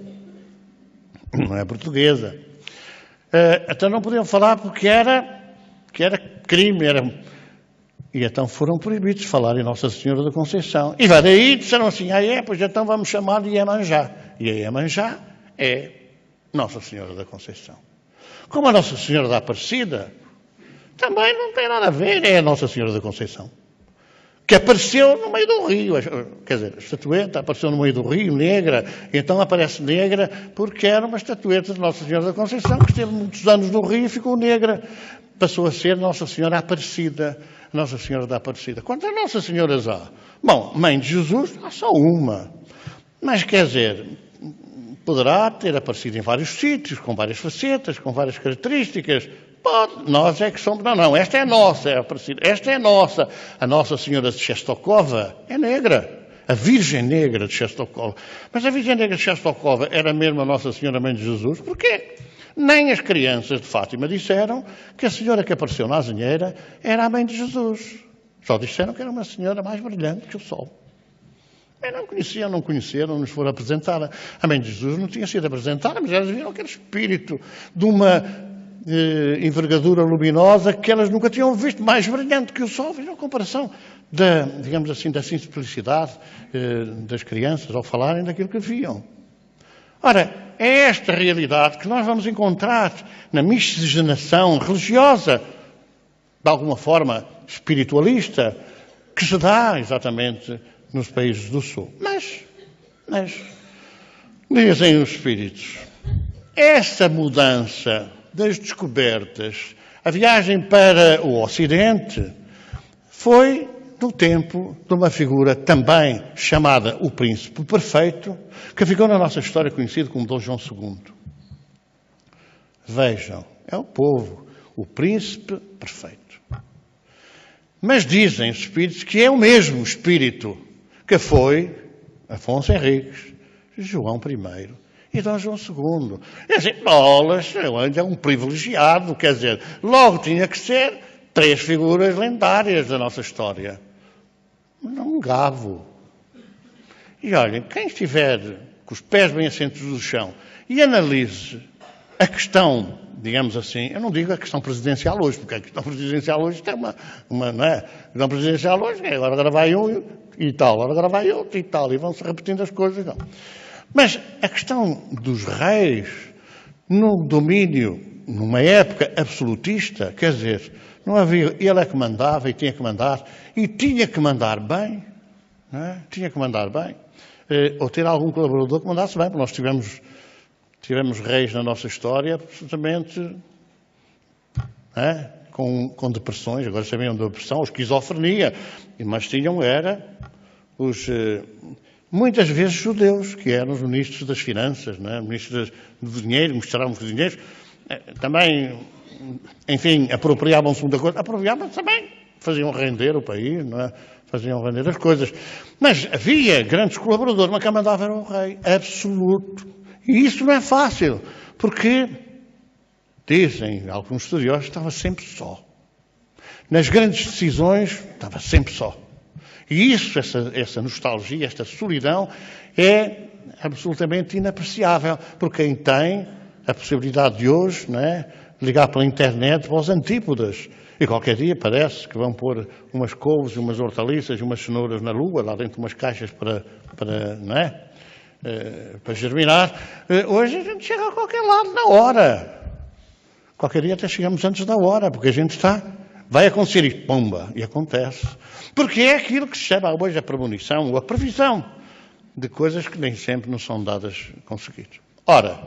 então não podiam falar porque era crime, e então foram proibidos de falar em Nossa Senhora da Conceição. E vai daí disseram assim, pois então vamos chamar de Iemanjá. E a Iemanjá é Nossa Senhora da Conceição. Como a Nossa Senhora da Aparecida, também não tem nada a ver, é a Nossa Senhora da Conceição, que apareceu no meio do rio, quer dizer, a estatueta apareceu no meio do rio, negra, e então aparece negra porque era uma estatueta de Nossa Senhora da Conceição, que esteve muitos anos no rio e ficou negra. Passou a ser Nossa Senhora Aparecida, Nossa Senhora da Aparecida. Quantas Nossa Senhoras há? Bom, Mãe de Jesus, há só uma. Mas, quer dizer, poderá ter aparecido em vários sítios, com várias facetas, com várias características. Pode, nós é que somos... Não, esta é nossa, é aparecida. Esta é nossa. A Nossa Senhora de Czestochowa é negra. A Virgem Negra de Czestochowa. Mas a Virgem Negra de Czestochowa era mesmo a Nossa Senhora Mãe de Jesus? Porquê? Nem as crianças de Fátima disseram que a senhora que apareceu na azinheira era a Mãe de Jesus. Só disseram que era uma senhora mais brilhante que o sol. Não conheceram, nos foram apresentada. A Mãe de Jesus não tinha sido apresentada, mas elas viram aquele espírito de uma envergadura luminosa que elas nunca tinham visto, mais brilhante que o sol. Viram a comparação digamos assim, da simplicidade das crianças ao falarem daquilo que viam. Ora, é esta realidade que nós vamos encontrar na miscigenação religiosa, de alguma forma espiritualista, que se dá exatamente nos países do Sul. Mas dizem os espíritos, essa mudança das descobertas, a viagem para o Ocidente, foi no tempo de uma figura também chamada o Príncipe Perfeito, que ficou na nossa história conhecido como Dom João II. Vejam, é o povo, o Príncipe Perfeito. Mas dizem os espíritos que é o mesmo espírito que foi Afonso Henriques, João I e Dom João II. E assim, bolas, é um privilegiado, quer dizer, logo tinha que ser 3 figuras lendárias da nossa história. Um gavo. E olhem, quem estiver com os pés bem assentos no chão e analise a questão, digamos assim, eu não digo a questão presidencial hoje, porque a questão presidencial hoje tem uma não é? A questão presidencial hoje é agora vai um e tal, agora vai outro e tal, e vão-se repetindo as coisas. Não. Mas a questão dos reis no domínio, numa época absolutista, quer dizer, não havia, ele é que mandava e tinha que mandar bem, não é? Tinha que mandar bem, ou ter algum colaborador que mandasse bem, porque nós tivemos reis na nossa história absolutamente com depressões, agora sabiam da depressão, esquizofrenia, mas tinham muitas vezes judeus, que eram os ministros das finanças, não é? Ministros do dinheiro, mostravam-nos o dinheiro, também, enfim, apropriavam-se muita coisa, apropriavam-se também, faziam render o país, não é? Faziam render as coisas. Mas havia grandes colaboradores, mas quem mandava era o rei, absoluto. E isso não é fácil, porque, dizem alguns estudiosos, estava sempre só. Nas grandes decisões, estava sempre só. E isso, essa nostalgia, esta solidão, é absolutamente inapreciável, porque quem tem a possibilidade de hoje, não é, ligar pela internet para os antípodas, e qualquer dia parece que vão pôr umas couves, umas hortaliças e umas cenouras na lua, lá dentro de umas caixas para não é? Para germinar. Hoje a gente chega a qualquer lado na hora. Qualquer dia até chegamos antes da hora, porque a gente vai acontecer isto, pomba, e acontece. Porque é aquilo que se chama hoje a premonição ou a previsão de coisas que nem sempre nos são dadas conseguir. Ora,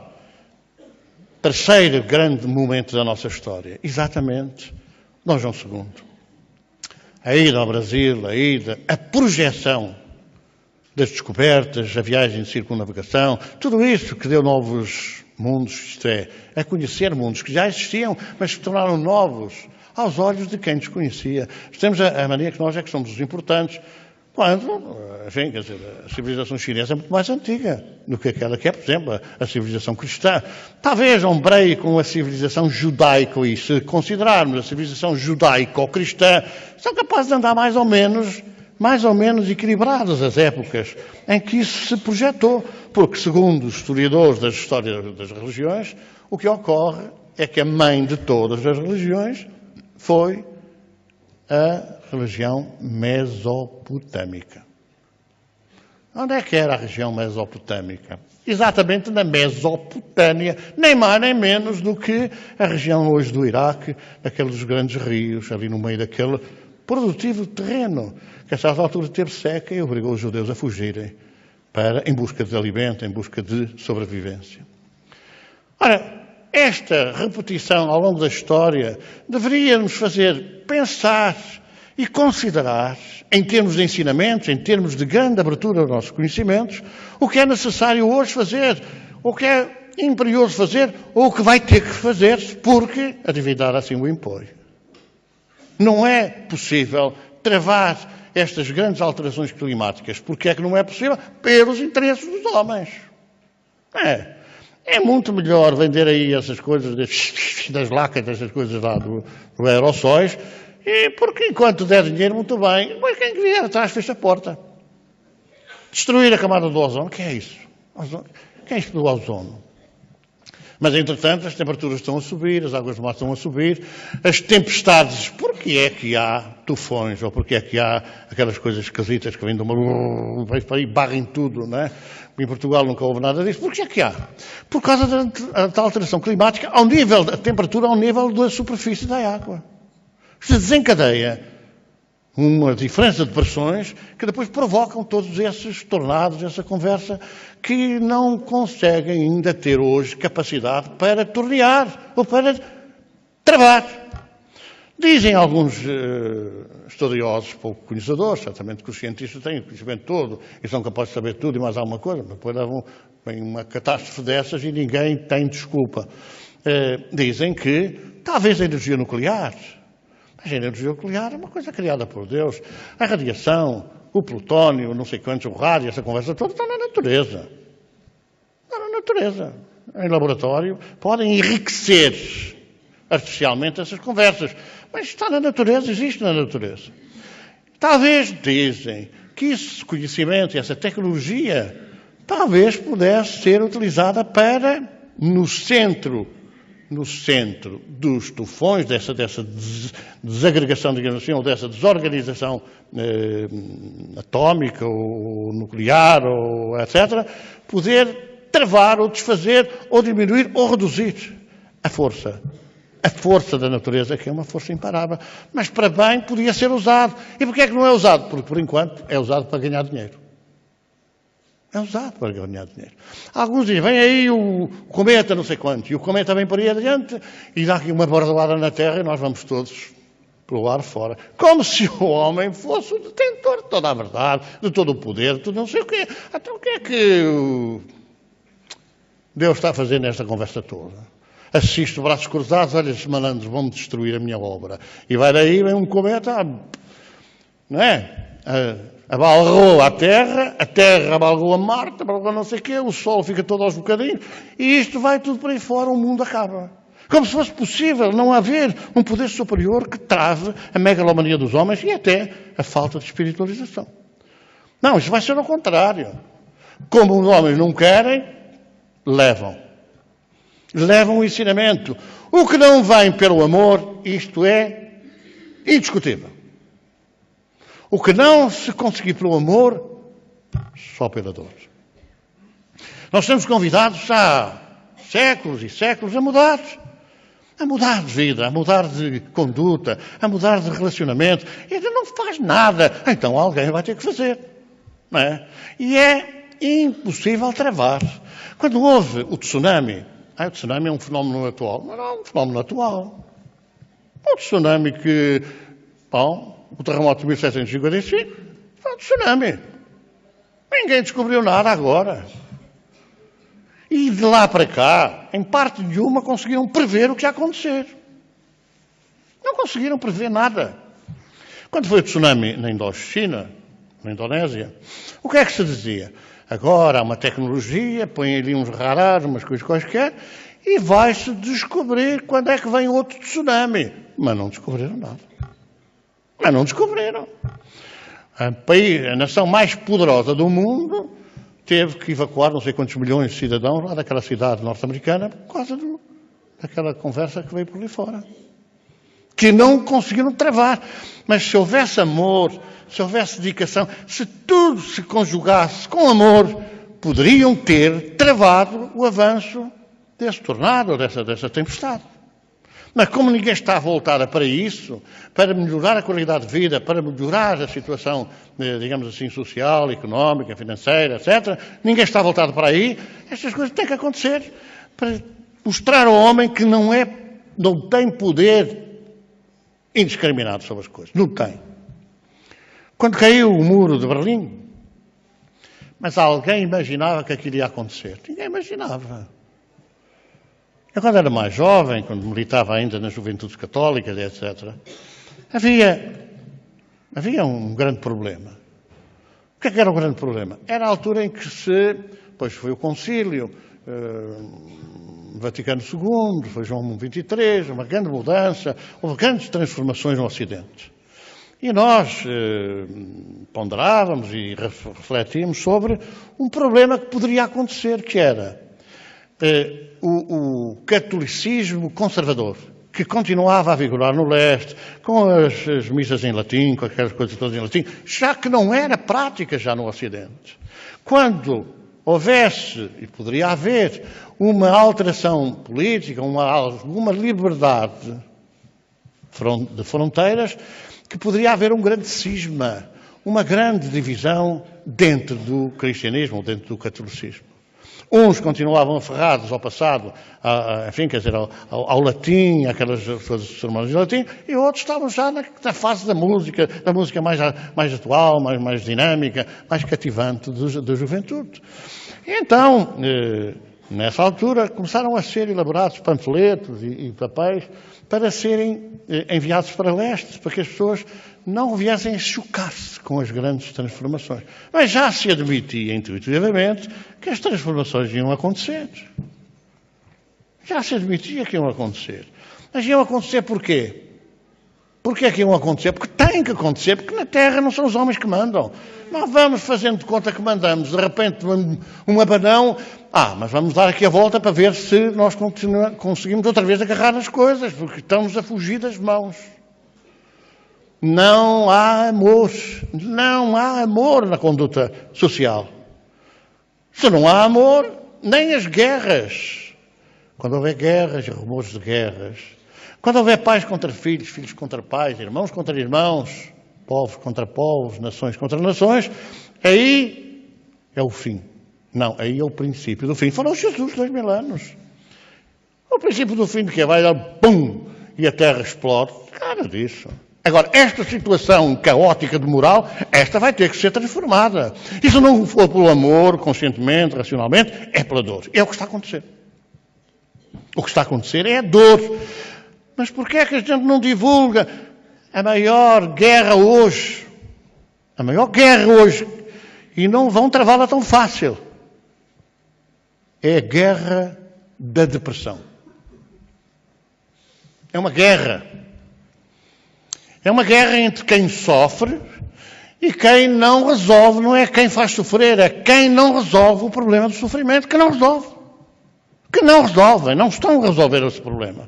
terceiro grande momento da nossa história, exatamente, Dom João II. A ida ao Brasil, a projeção das descobertas, a viagem de circunnavegação, tudo isso que deu novos mundos, isto é, a conhecer mundos que já existiam, mas que se tornaram novos aos olhos de quem desconhecia. Temos a mania que nós é que somos os importantes, quando, enfim, quer dizer, a civilização chinesa é muito mais antiga do que aquela que é, por exemplo, a civilização cristã. Talvez ombreie com a civilização judaica, e se considerarmos a civilização judaico-cristã, são capazes de andar mais ou menos equilibradas as épocas em que isso se projetou, porque, segundo os historiadores da história das religiões, o que ocorre é que a mãe de todas as religiões foi a religião mesopotâmica. Onde é que era a região mesopotâmica? Exatamente na Mesopotâmia, nem mais nem menos do que a região hoje do Iraque, daqueles grandes rios, ali no meio daquele produtivo terreno, que a certa altura teve seca e obrigou os judeus a fugirem em busca de alimento, em busca de sobrevivência. Ora, esta repetição ao longo da história deveria nos fazer pensar e considerar, em termos de ensinamentos, em termos de grande abertura aos nossos conhecimentos, o que é necessário hoje fazer, o que é imperioso fazer, ou o que vai ter que fazer-se, porque a divindade assim o impõe. Não é possível travar estas grandes alterações climáticas. Porque é que não é possível? Pelos interesses dos homens. É muito melhor vender aí essas coisas das lacas, dessas coisas lá do aerossóis, porque enquanto der dinheiro, muito bem, mas quem vier atrás fecha a porta. Destruir a camada do ozono, o que é isso? O que é isto do ozono? Mas, entretanto, as temperaturas estão a subir, as águas do mar estão a subir, as tempestades, porque é que há tufões, ou porque é que há aquelas coisas esquisitas que vêm de uma... vai para aí, barrem tudo, não é? Em Portugal nunca houve nada disso. Porque é que há? Por causa da alteração climática, ao nível da temperatura, ao nível da superfície da água. Se desencadeia uma diferença de pressões que depois provocam todos esses tornados, essa conversa, que não conseguem ainda ter hoje capacidade para tornear ou para travar. Dizem alguns estudiosos, pouco conhecedores, certamente que os cientistas têm o conhecimento todo e são capazes de saber tudo e mais alguma coisa, mas depois vem uma catástrofe dessas e ninguém tem desculpa. Dizem que talvez a energia nuclear, mas a energia nuclear é uma coisa criada por Deus. A radiação, o plutónio, não sei quantos, o rádio, essa conversa toda está na natureza. Está na natureza. Em laboratório podem enriquecer artificialmente essas conversas. Mas está na natureza, existe na natureza. Talvez, dizem, que esse conhecimento, essa tecnologia, talvez pudesse ser utilizada para, no centro no centro dos tufões, dessa desagregação, digamos assim, ou dessa desorganização atómica ou nuclear, ou etc., poder travar ou desfazer ou diminuir ou reduzir a força. A força da natureza, que é uma força imparável. Mas para bem podia ser usado. E porquê é que não é usado? Porque, por enquanto, é usado para ganhar dinheiro. É usado para ganhar dinheiro. Alguns dizem, vem aí o cometa não sei quanto, e o cometa vem por aí adiante, e dá aqui uma bordoada na Terra e nós vamos todos pelo ar fora. Como se o homem fosse o detentor de toda a verdade, de todo o poder, de tudo não sei o quê. Então o que é que Deus está a fazer nesta conversa toda? Assisto braços cruzados, olha, esses malandros vão-me destruir a minha obra. E vai daí, vem um cometa, não é? Abalgou a Terra abalgou a Marte, abalgou não sei o quê, o Sol fica todo aos bocadinhos, e isto vai tudo para aí fora, o mundo acaba. Como se fosse possível não haver um poder superior que trave a megalomania dos homens e até a falta de espiritualização. Não, isso vai ser ao contrário. Como os homens não querem, levam o ensinamento. O que não vem pelo amor, isto é indiscutível. O que não se conseguir pelo amor, só pela dor. Nós estamos convidados há séculos e séculos a mudar de vida, a mudar de conduta, a mudar de relacionamento. E ele não faz nada, então alguém vai ter que fazer. Não é? E é impossível travar. Quando houve o tsunami, o tsunami é um fenómeno atual, mas não é um fenómeno atual. O tsunami que, o terremoto de 1755, foi um tsunami. Ninguém descobriu nada agora. E de lá para cá, em parte nenhuma, conseguiram prever o que ia acontecer. Não conseguiram prever nada. Quando foi o tsunami na Indochina, na Indonésia, o que é que se dizia? Agora há uma tecnologia, põe ali uns radares, umas coisas quaisquer, e vai-se descobrir quando é que vem outro tsunami. Mas não descobriram nada. Mas não descobriram. A nação mais poderosa do mundo teve que evacuar não sei quantos milhões de cidadãos lá daquela cidade norte-americana por causa daquela conversa que veio por ali fora. Que não conseguiram travar. Mas se houvesse amor, se houvesse dedicação, se tudo se conjugasse com amor, poderiam ter travado o avanço desse tornado, dessa tempestade. Mas como ninguém está voltada para isso, para melhorar a qualidade de vida, para melhorar a situação, digamos assim, social, económica, financeira, etc., ninguém está voltado para aí, estas coisas têm que acontecer para mostrar ao homem que não tem poder indiscriminado sobre as coisas. Não tem. Quando caiu o muro de Berlim, mas alguém imaginava que aquilo ia acontecer? Ninguém imaginava. Eu, quando era mais jovem, quando militava ainda nas juventudes católicas, etc., havia um grande problema. O que é que era o grande problema? Era a altura em que depois foi o concílio, Vaticano II, foi João XXIII, uma grande mudança, houve grandes transformações no Ocidente. E nós ponderávamos e refletíamos sobre um problema que poderia acontecer, que era o catolicismo conservador, que continuava a vigorar no leste, com as missas em latim, com aquelas coisas todas em latim, já que não era prática já no Ocidente. Quando houvesse, e poderia haver, uma alteração política, alguma liberdade de fronteiras, que poderia haver um grande cisma, uma grande divisão dentro do cristianismo, dentro do catolicismo. Uns continuavam aferrados ao passado, ao latim, aquelas coisas sermões de latim, e outros estavam já na fase da música mais atual, mais dinâmica, mais cativante da juventude. E então, nessa altura, começaram a ser elaborados panfletos e papéis para serem enviados para leste, para que as pessoas não viessem a chocar-se com as grandes transformações. Mas já se admitia intuitivamente que as transformações iam acontecer. Já se admitia que iam acontecer. Mas iam acontecer porquê? Porquê é que iam acontecer? Porque têm tem que acontecer, porque na Terra não são os homens que mandam. Nós vamos fazendo de conta que mandamos, de repente um abanão, mas vamos dar aqui a volta para ver se nós conseguimos outra vez agarrar as coisas, porque estamos a fugir das mãos. Não há amor na conduta social. Se não há amor, nem as guerras. Quando houver guerras, rumores de guerras, quando houver pais contra filhos, filhos contra pais, irmãos contra irmãos, povos contra povos, nações contra nações, aí é o fim. Não, aí é o princípio do fim. Falou Jesus 2000 anos. O princípio do fim de que vai dar pum e a terra explode. Nada disso. Agora, esta situação caótica de moral, esta vai ter que ser transformada. E se não for pelo amor, conscientemente, racionalmente, é pela dor. É o que está a acontecer. O que está a acontecer é a dor. Mas porquê é que a gente não divulga a maior guerra hoje? A maior guerra hoje. E não vão travá-la tão fácil. É a guerra da depressão. É uma guerra. É uma guerra entre quem sofre e quem não resolve. Não é quem faz sofrer, é quem não resolve o problema do sofrimento, que não resolve. Que não resolvem, não estão a resolver esse problema.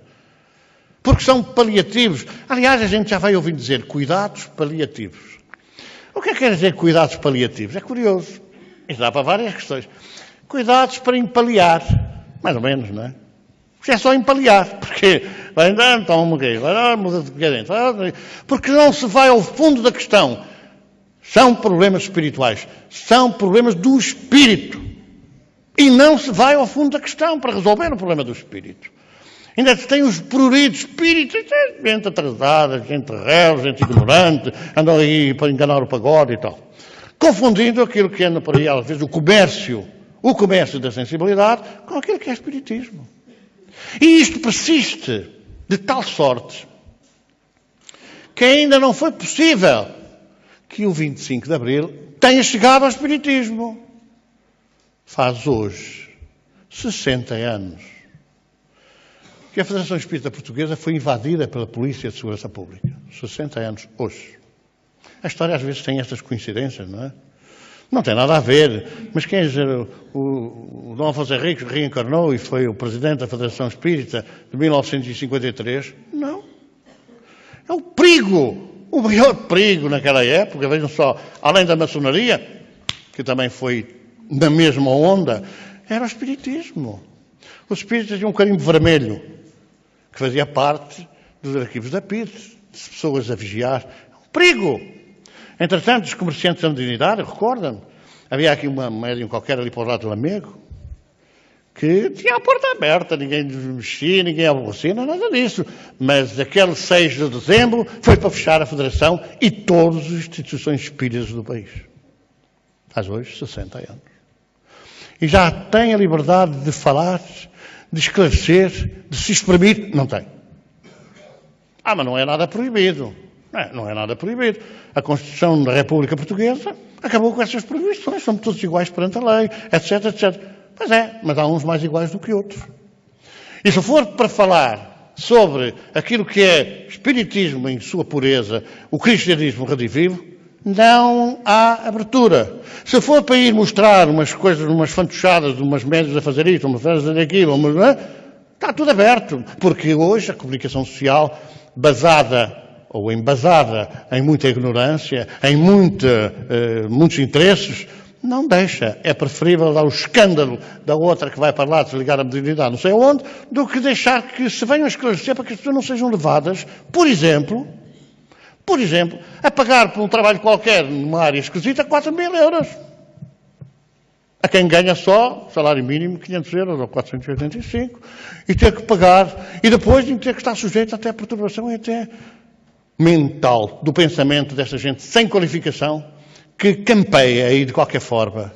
Porque são paliativos. Aliás, a gente já vai ouvindo dizer cuidados paliativos. O que é que quer dizer cuidados paliativos? É curioso. Isso dá para várias questões. Cuidados para empaliar. Mais ou menos, não é? Isso é só empaliar. Porque vai andando, toma um bocadinho, vai dar, muda de bocadinho. Porque não se vai ao fundo da questão. São problemas espirituais. São problemas do espírito. E não se vai ao fundo da questão para resolver o problema do espírito. Ainda se tem os pruridos espíritos, gente atrasada, gente réus, gente ignorante, andam aí para enganar o pagode e tal. Confundindo aquilo que anda por aí, às vezes, o comércio da sensibilidade, com aquilo que é espiritismo. E isto persiste de tal sorte que ainda não foi possível que o 25 de Abril tenha chegado ao espiritismo. Faz hoje 60 anos que a Federação Espírita Portuguesa foi invadida pela Polícia de Segurança Pública. 60 anos hoje. A história às vezes tem estas coincidências, não é? Não tem nada a ver. Mas quem é o Dom Afonso Henriques reencarnou e foi o presidente da Federação Espírita de 1953? Não. É o perigo, o maior perigo naquela época, vejam só, além da maçonaria, que também foi na mesma onda, era o espiritismo. Os espíritas tinham um carimbo vermelho, que fazia parte dos arquivos da PIDE, de pessoas a vigiar. Um perigo! Entretanto, os comerciantes da modernidade, recordam-me, havia aqui uma médium qualquer ali para o lado do Lamego, que tinha a porta aberta, ninguém mexia, ninguém aborrecia, não nada disso. Mas aquele 6 de dezembro foi para fechar a Federação e todas as instituições espíritas do país. Faz hoje 60 anos. E já tem a liberdade de falar, de esclarecer, de se exprimir? Não tem. Mas não é nada proibido. Não é nada proibido. A Constituição da República Portuguesa acabou com essas proibições. Somos todos iguais perante a lei, etc, etc. Pois é, mas há uns mais iguais do que outros. E se for para falar sobre aquilo que é espiritismo em sua pureza, o cristianismo redivivo, não há abertura. Se for para ir mostrar umas coisas, umas fantochadas, umas médias a fazer isto, umas a fazer aquilo, está tudo aberto. Porque hoje a comunicação social, basada ou embasada em muita ignorância, em muitos interesses, não deixa. É preferível dar o escândalo da outra que vai para lá desligar a modernidade não sei aonde, do que deixar que se venham a esclarecer para que as pessoas não sejam levadas, por exemplo, a pagar por um trabalho qualquer numa área esquisita 4.000 euros. A quem ganha só salário mínimo 500 euros ou 485 e ter que pagar e depois ter que estar sujeito até a perturbação e até mental do pensamento desta gente sem qualificação que campeia aí de qualquer forma.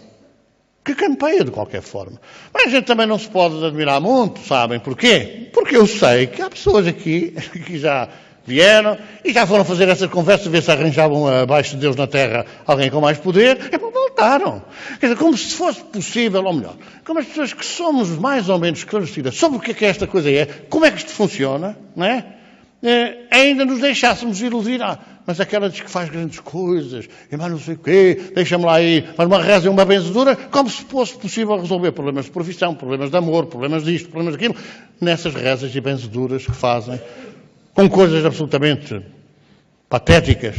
Mas a gente também não se pode admirar muito, sabem porquê? Porque eu sei que há pessoas aqui que já vieram e já foram fazer essa conversa, ver se arranjavam abaixo de Deus na Terra alguém com mais poder, e voltaram. Quer dizer, como se fosse possível, ou melhor, como as pessoas que somos mais ou menos esclarecidas sobre o que é que esta coisa é, como é que isto funciona, não é? Ainda nos deixássemos iludir. mas aquela diz que faz grandes coisas, e mais não sei o quê, deixa-me lá ir, faz uma reza e uma benzedura, como se fosse possível resolver problemas de profissão, problemas de amor, problemas disto, problemas daquilo, nessas rezas e benzeduras que fazem, com coisas absolutamente patéticas.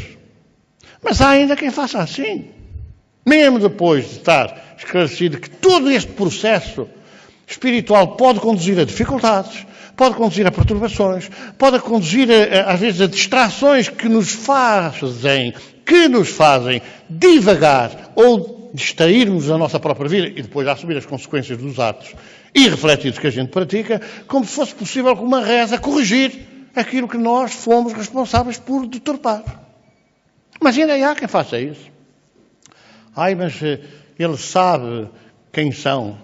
Mas há ainda quem faça assim. Mesmo depois de estar esclarecido que todo este processo espiritual pode conduzir a dificuldades, pode conduzir a perturbações, pode conduzir, às vezes, a distrações que nos fazem divagar ou distrairmos da nossa própria vida e depois assumir as consequências dos atos irrefletidos que a gente pratica, como se fosse possível com uma reza corrigir aquilo que nós fomos responsáveis por deturpar. Mas ainda há quem faça isso. Ai, mas ele sabe quem são.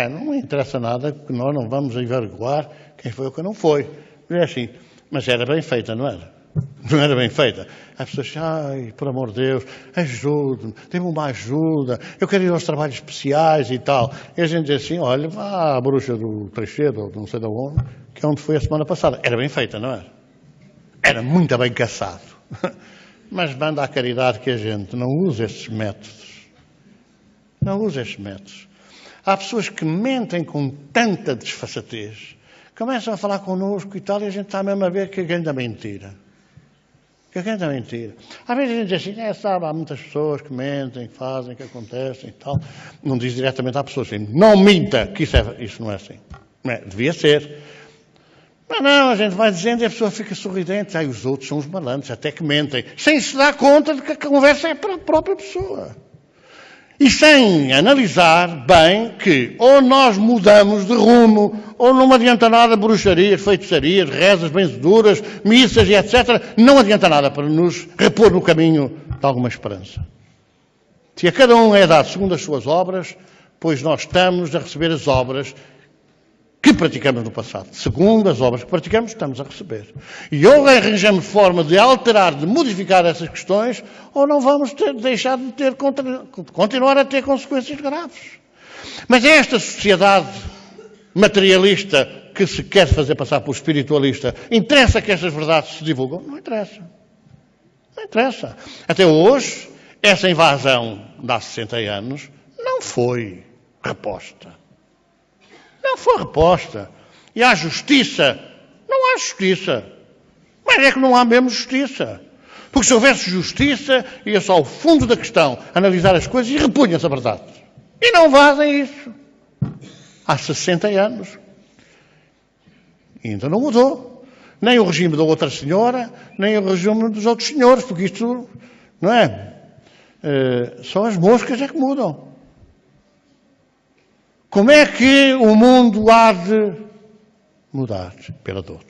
Não me interessa nada, porque nós não vamos averiguar quem foi ou quem não foi. É assim, mas era bem feita, não era? Não era bem feita. As pessoas dizem, ai, por amor de Deus, ajude-me, dê-me uma ajuda, eu quero ir aos trabalhos especiais e tal. E a gente diz assim, olha, vá à bruxa do Trechedo, ou não sei de onde, que é onde foi a semana passada. Era bem feita, não era? Era muito bem caçado. Mas manda à caridade que a gente não usa estes métodos. Não usa estes métodos. Há pessoas que mentem com tanta desfaçatez, começam a falar connosco e tal, e a gente está mesmo a ver que a grande mentira. Que a grande mentira. Às vezes a gente diz assim, sabe, há muitas pessoas que mentem, que fazem, que acontecem e tal. Não diz diretamente à pessoa assim, não minta, que isso não é assim. Não é, devia ser. Mas não, a gente vai dizendo e a pessoa fica sorridente. Aí os outros são os malandros, até que mentem, sem se dar conta de que a conversa é para a própria pessoa. E sem analisar bem que ou nós mudamos de rumo, ou não adianta nada bruxarias, feitiçarias, rezas, benzeduras, missas e etc. Não adianta nada para nos repor no caminho de alguma esperança. Se a cada um é dado segundo as suas obras, pois nós estamos a receber as obras que praticamos no passado. Segundo as obras que praticamos, estamos a receber. E ou arranjamos forma de alterar, de modificar essas questões, ou não vamos deixar de continuar a ter consequências graves. Mas é esta sociedade materialista que se quer fazer passar por espiritualista. Interessa que estas verdades se divulgam? Não interessa. Não interessa. Até hoje, essa invasão de há 60 anos não foi reposta. Não foi reposta. E há justiça? Não há justiça. Mas é que não há mesmo justiça. Porque se houvesse justiça, ia só ao fundo da questão, analisar as coisas e repunha-se a verdade. E não fazem isso. Há 60 anos. E ainda não mudou. Nem o regime da outra senhora, nem o regime dos outros senhores, porque isto, não é? Só as moscas é que mudam. Como é que o mundo há de mudar? Pela dor.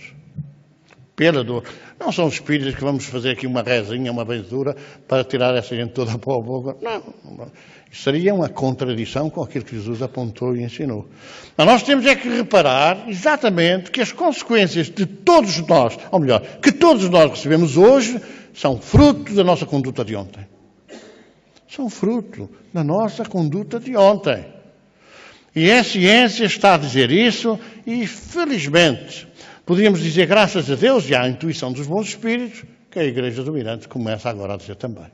Pela dor. Não são os espíritos que vamos fazer aqui uma rezinha, uma benzedura, para tirar essa gente toda para o boca. Não. Isso seria uma contradição com aquilo que Jesus apontou e ensinou. Mas nós temos é que reparar exatamente que as consequências de todos nós, ou melhor, que todos nós recebemos hoje, são fruto da nossa conduta de ontem. São fruto da nossa conduta de ontem. E a ciência está a dizer isso e, felizmente, podíamos dizer, graças a Deus e à intuição dos bons espíritos, que a Igreja dominante começa agora a dizer também.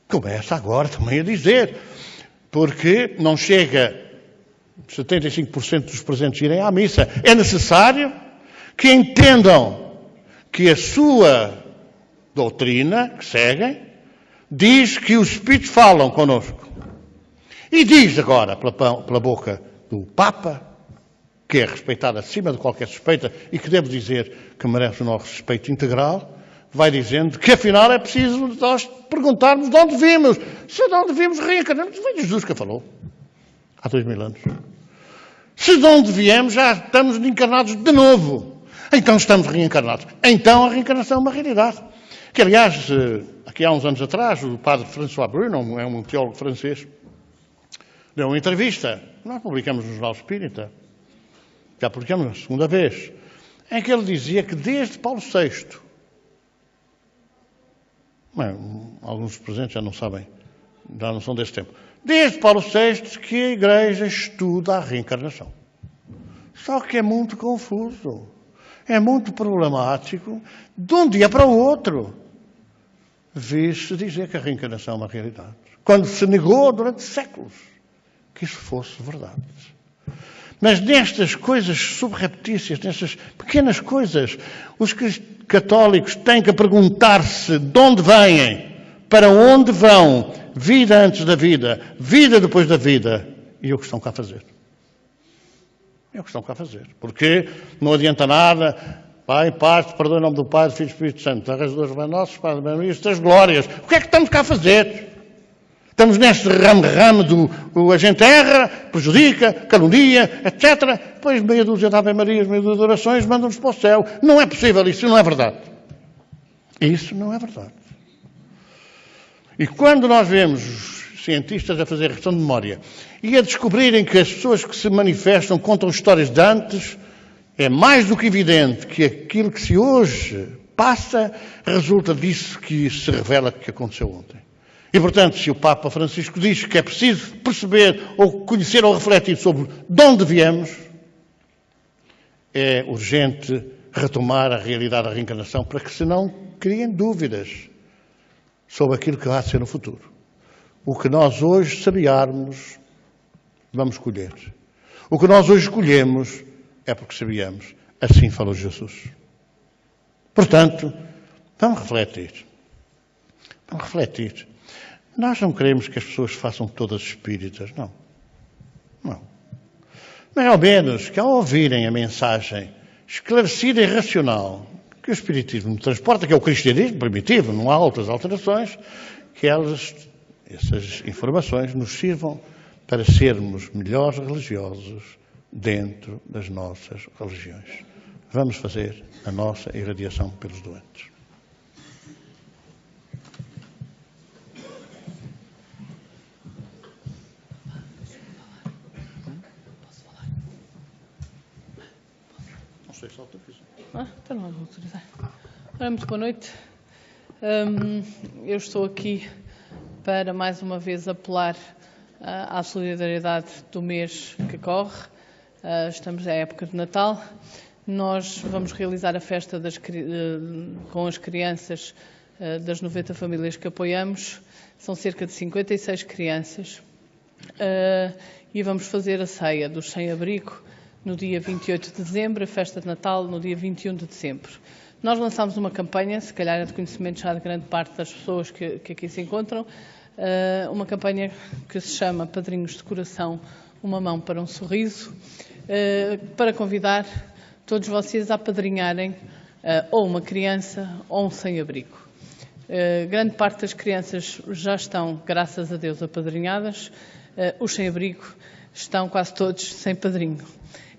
Começa agora também a dizer. Porque não chega 75% dos presentes irem à missa. É necessário que entendam que a sua doutrina, que seguem, diz que os espíritos falam connosco. E diz agora, pela boca do Papa, que é respeitado acima de qualquer suspeita e que devo dizer que merece o nosso respeito integral, vai dizendo que afinal é preciso nós perguntarmos de onde vimos. Se de onde vimos reencarnamos, foi Jesus que falou, há 2000 anos. Se de onde viemos já estamos encarnados de novo. Então estamos reencarnados. Então a reencarnação é uma realidade. Que aliás, aqui há uns anos atrás, o padre François Bruno, é um teólogo francês, deu uma entrevista, nós publicamos no Jornal Espírita, já publicamos a segunda vez, em que ele dizia que desde Paulo VI, alguns dos presentes já não sabem, já não são desse tempo, desde Paulo VI que a Igreja estuda a reencarnação. Só que é muito confuso. É muito problemático, de um dia para o outro, vir-se dizer que a reencarnação é uma realidade. Quando se negou durante séculos que isso fosse verdade. Mas nestas coisas subreptícias, nestas pequenas coisas, os católicos têm que perguntar-se de onde vêm, para onde vão, vida antes da vida depois da vida, e é o que estão cá a fazer. É o que estão cá a fazer. Porque não adianta nada, Pai, Pai, perdoa em nome do Pai, do Filho e do Espírito Santo, arrasadores bem nossos, Pai, bem Maria, das glórias. O que é que estamos cá a fazer? Estamos neste ramo do a gente erra, prejudica, calunia, etc. Depois meia dúzia de Ave Marias, meia dúzia de orações, mandam-nos para o céu. Não é possível, isso não é verdade. Isso não é verdade. E quando nós vemos os cientistas a fazer questão de memória e a descobrirem que as pessoas que se manifestam contam histórias de antes, é mais do que evidente que aquilo que se hoje passa resulta disso que se revela que aconteceu ontem. E, portanto, se o Papa Francisco diz que é preciso perceber ou conhecer ou refletir sobre de onde viemos, é urgente retomar a realidade da reencarnação para que se não criem dúvidas sobre aquilo que vai ser no futuro. O que nós hoje sabiarmos, vamos colher. O que nós hoje escolhemos é porque sabíamos. Assim falou Jesus. Portanto, vamos refletir. Vamos refletir. Nós não queremos que as pessoas façam todas espíritas, não. Não. Mas ao menos que ao ouvirem a mensagem esclarecida e racional que o Espiritismo transporta, que é o cristianismo primitivo, não há outras alterações, que essas informações nos sirvam para sermos melhores religiosos dentro das nossas religiões. Vamos fazer a nossa irradiação pelos doentes. Então não vou autorizar. Ora, muito boa noite. Eu estou aqui para mais uma vez apelar à solidariedade do mês que corre. Estamos à época de Natal. Nós vamos realizar a festa com as crianças das 90 famílias que apoiamos. São cerca de 56 crianças. E vamos fazer a ceia dos sem-abrigo no dia 28 de dezembro, a festa de Natal no dia 21 de dezembro. Nós lançámos uma campanha, se calhar é de conhecimento já de grande parte das pessoas que aqui se encontram, uma campanha que se chama Padrinhos de Coração, uma mão para um sorriso, para convidar todos vocês a apadrinharem ou uma criança ou um sem-abrigo. Grande parte das crianças já estão, graças a Deus, apadrinhadas, os sem-abrigo estão quase todos sem padrinho.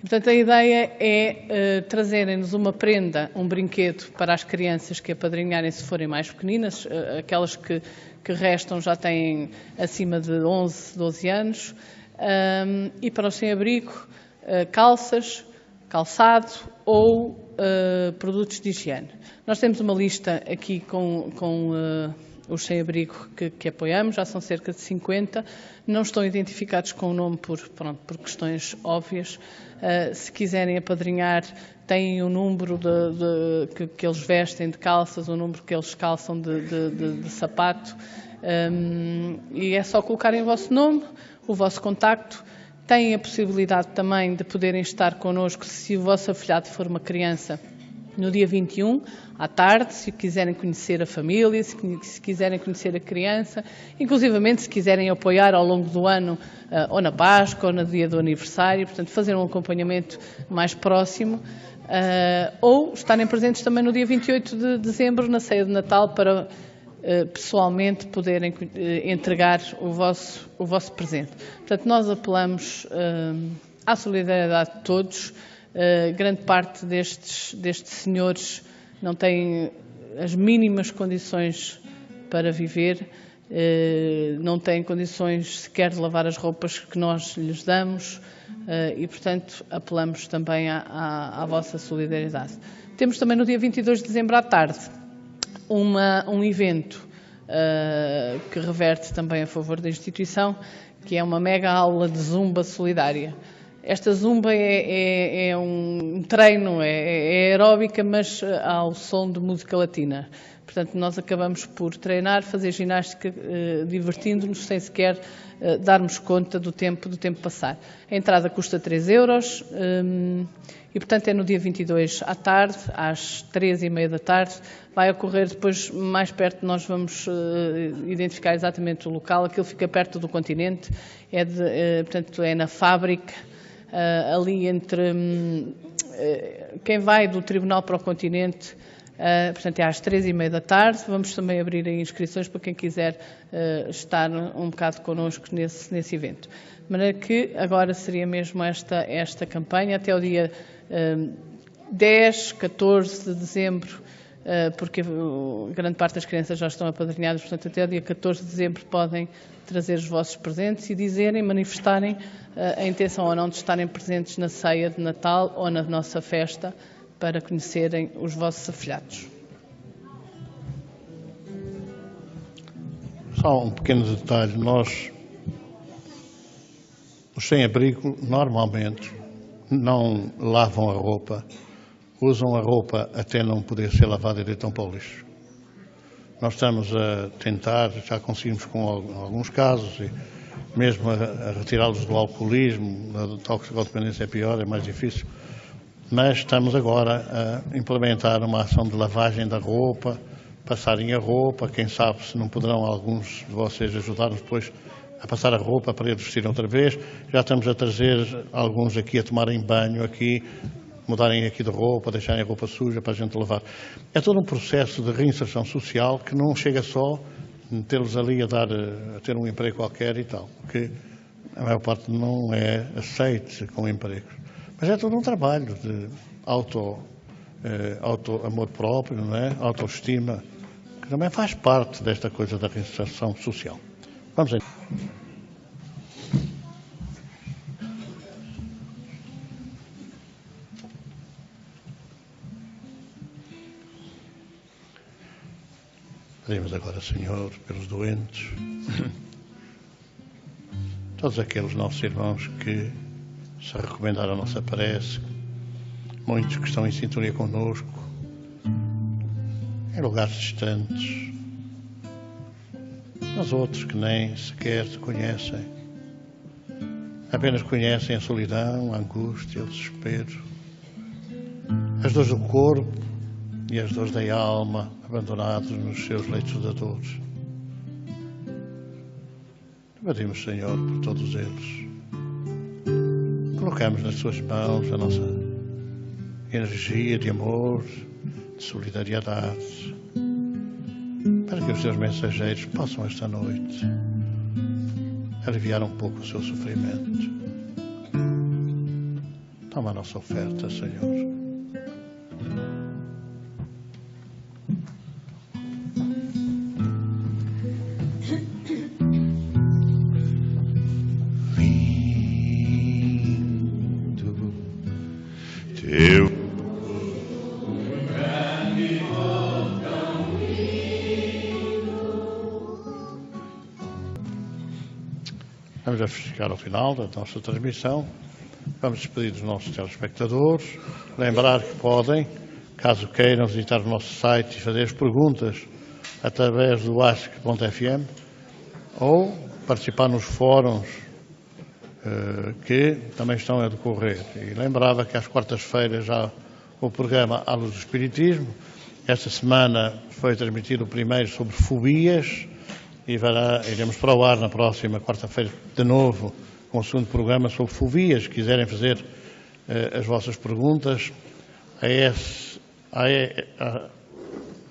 Portanto, a ideia é trazerem-nos uma prenda, um brinquedo para as crianças que apadrinharem se forem mais pequeninas, aquelas que restam já têm acima de 11, 12 anos, e para o sem-abrigo, calças, calçado ou produtos de higiene. Nós temos uma lista aqui com os sem-abrigo que apoiamos, já são cerca de 50, não estão identificados com o nome por questões óbvias. Se quiserem apadrinhar, têm o número que eles vestem de calças, o número que eles calçam de sapato, e é só colocarem o vosso nome, o vosso contacto. Têm a possibilidade também de poderem estar connosco, se o vosso afilhado for uma criança, no dia 21, à tarde, se quiserem conhecer a família, se quiserem conhecer a criança, inclusivamente se quiserem apoiar ao longo do ano, ou na Páscoa, ou no dia do aniversário, portanto, fazer um acompanhamento mais próximo, ou estarem presentes também no dia 28 de dezembro, na ceia de Natal, para pessoalmente poderem entregar o vosso presente. Portanto, nós apelamos à solidariedade de todos. Grande parte destes senhores não têm as mínimas condições para viver, não têm condições sequer de lavar as roupas que nós lhes damos e, portanto, apelamos também à vossa solidariedade. Temos também no dia 22 de dezembro à tarde um evento que reverte também a favor da instituição, que é uma mega aula de zumba solidária. Esta zumba é um treino, é aeróbica, mas ao som de música latina. Portanto, nós acabamos por treinar, fazer ginástica, divertindo-nos, sem sequer darmos conta do tempo passar. A entrada custa 3 euros e, portanto, é no dia 22 à tarde, às 3h30 da tarde. Vai ocorrer depois, mais perto, nós vamos identificar exatamente o local. Aquilo fica perto do Continente, portanto, é na fábrica, ali entre quem vai do Tribunal para o Continente. Portanto, é às 3h30 da tarde. Vamos também abrir aí inscrições para quem quiser estar um bocado connosco nesse evento. De maneira que agora seria mesmo esta campanha até o dia 10, 14 de dezembro, porque grande parte das crianças já estão apadrinhadas, portanto, até o dia 14 de dezembro podem trazer os vossos presentes e manifestarem a intenção ou não de estarem presentes na ceia de Natal ou na nossa festa, para conhecerem os vossos afilhados. Só um pequeno detalhe, os sem-abrigo, normalmente não lavam a roupa, usam a roupa até não poder ser lavada e deitam para o lixo. Nós estamos a tentar, já conseguimos com alguns casos, e mesmo a retirá-los do alcoolismo, da toxicodependência é pior, é mais difícil. Mas estamos agora a implementar uma ação de lavagem da roupa, passarem a roupa, quem sabe se não poderão alguns de vocês ajudar-nos depois a passar a roupa para eles vestirem outra vez. Já estamos a trazer alguns aqui a tomarem banho, aqui, mudarem aqui de roupa, deixarem a roupa suja para a gente lavar. É todo um processo de reinserção social que não chega só tê-los ali a ter um emprego qualquer e tal, porque a maior parte não é aceite com empregos. Mas é todo um trabalho de amor próprio, não é? Autoestima, que também faz parte desta coisa da reinserção social. Vamos aí. Pedimos agora, Senhor, pelos doentes, todos aqueles nossos irmãos que se recomendaram a nossa prece, muitos que estão em sintonia connosco, em lugares distantes, mas outros que nem sequer te conhecem, apenas conhecem a solidão, a angústia, o desespero, as dores do corpo e as dores da alma, abandonados nos seus leitos de dores. Pedimos, Senhor, por todos eles. Colocamos nas suas mãos a nossa energia de amor, de solidariedade, para que os seus mensageiros possam esta noite aliviar um pouco o seu sofrimento. Toma a nossa oferta, Senhor. Vamos a chegar ao final da nossa transmissão. Vamos despedir dos nossos telespectadores. Lembrar que podem, caso queiram, visitar o nosso site e fazer as perguntas através do ask.fm ou participar nos fóruns que também estão a decorrer. E lembrava que às quartas-feiras já o programa À Luz do Espiritismo. Esta semana foi transmitido o primeiro sobre fobias e iremos para o ar na próxima quarta-feira de novo com o segundo programa sobre fobias. Se quiserem fazer as vossas perguntas,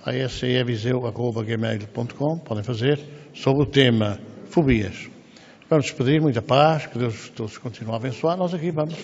aseviseu@gmail.com, podem fazer, sobre o tema fobias. Vamos despedir, muita paz, que Deus todos continue a abençoar. Nós aqui vamos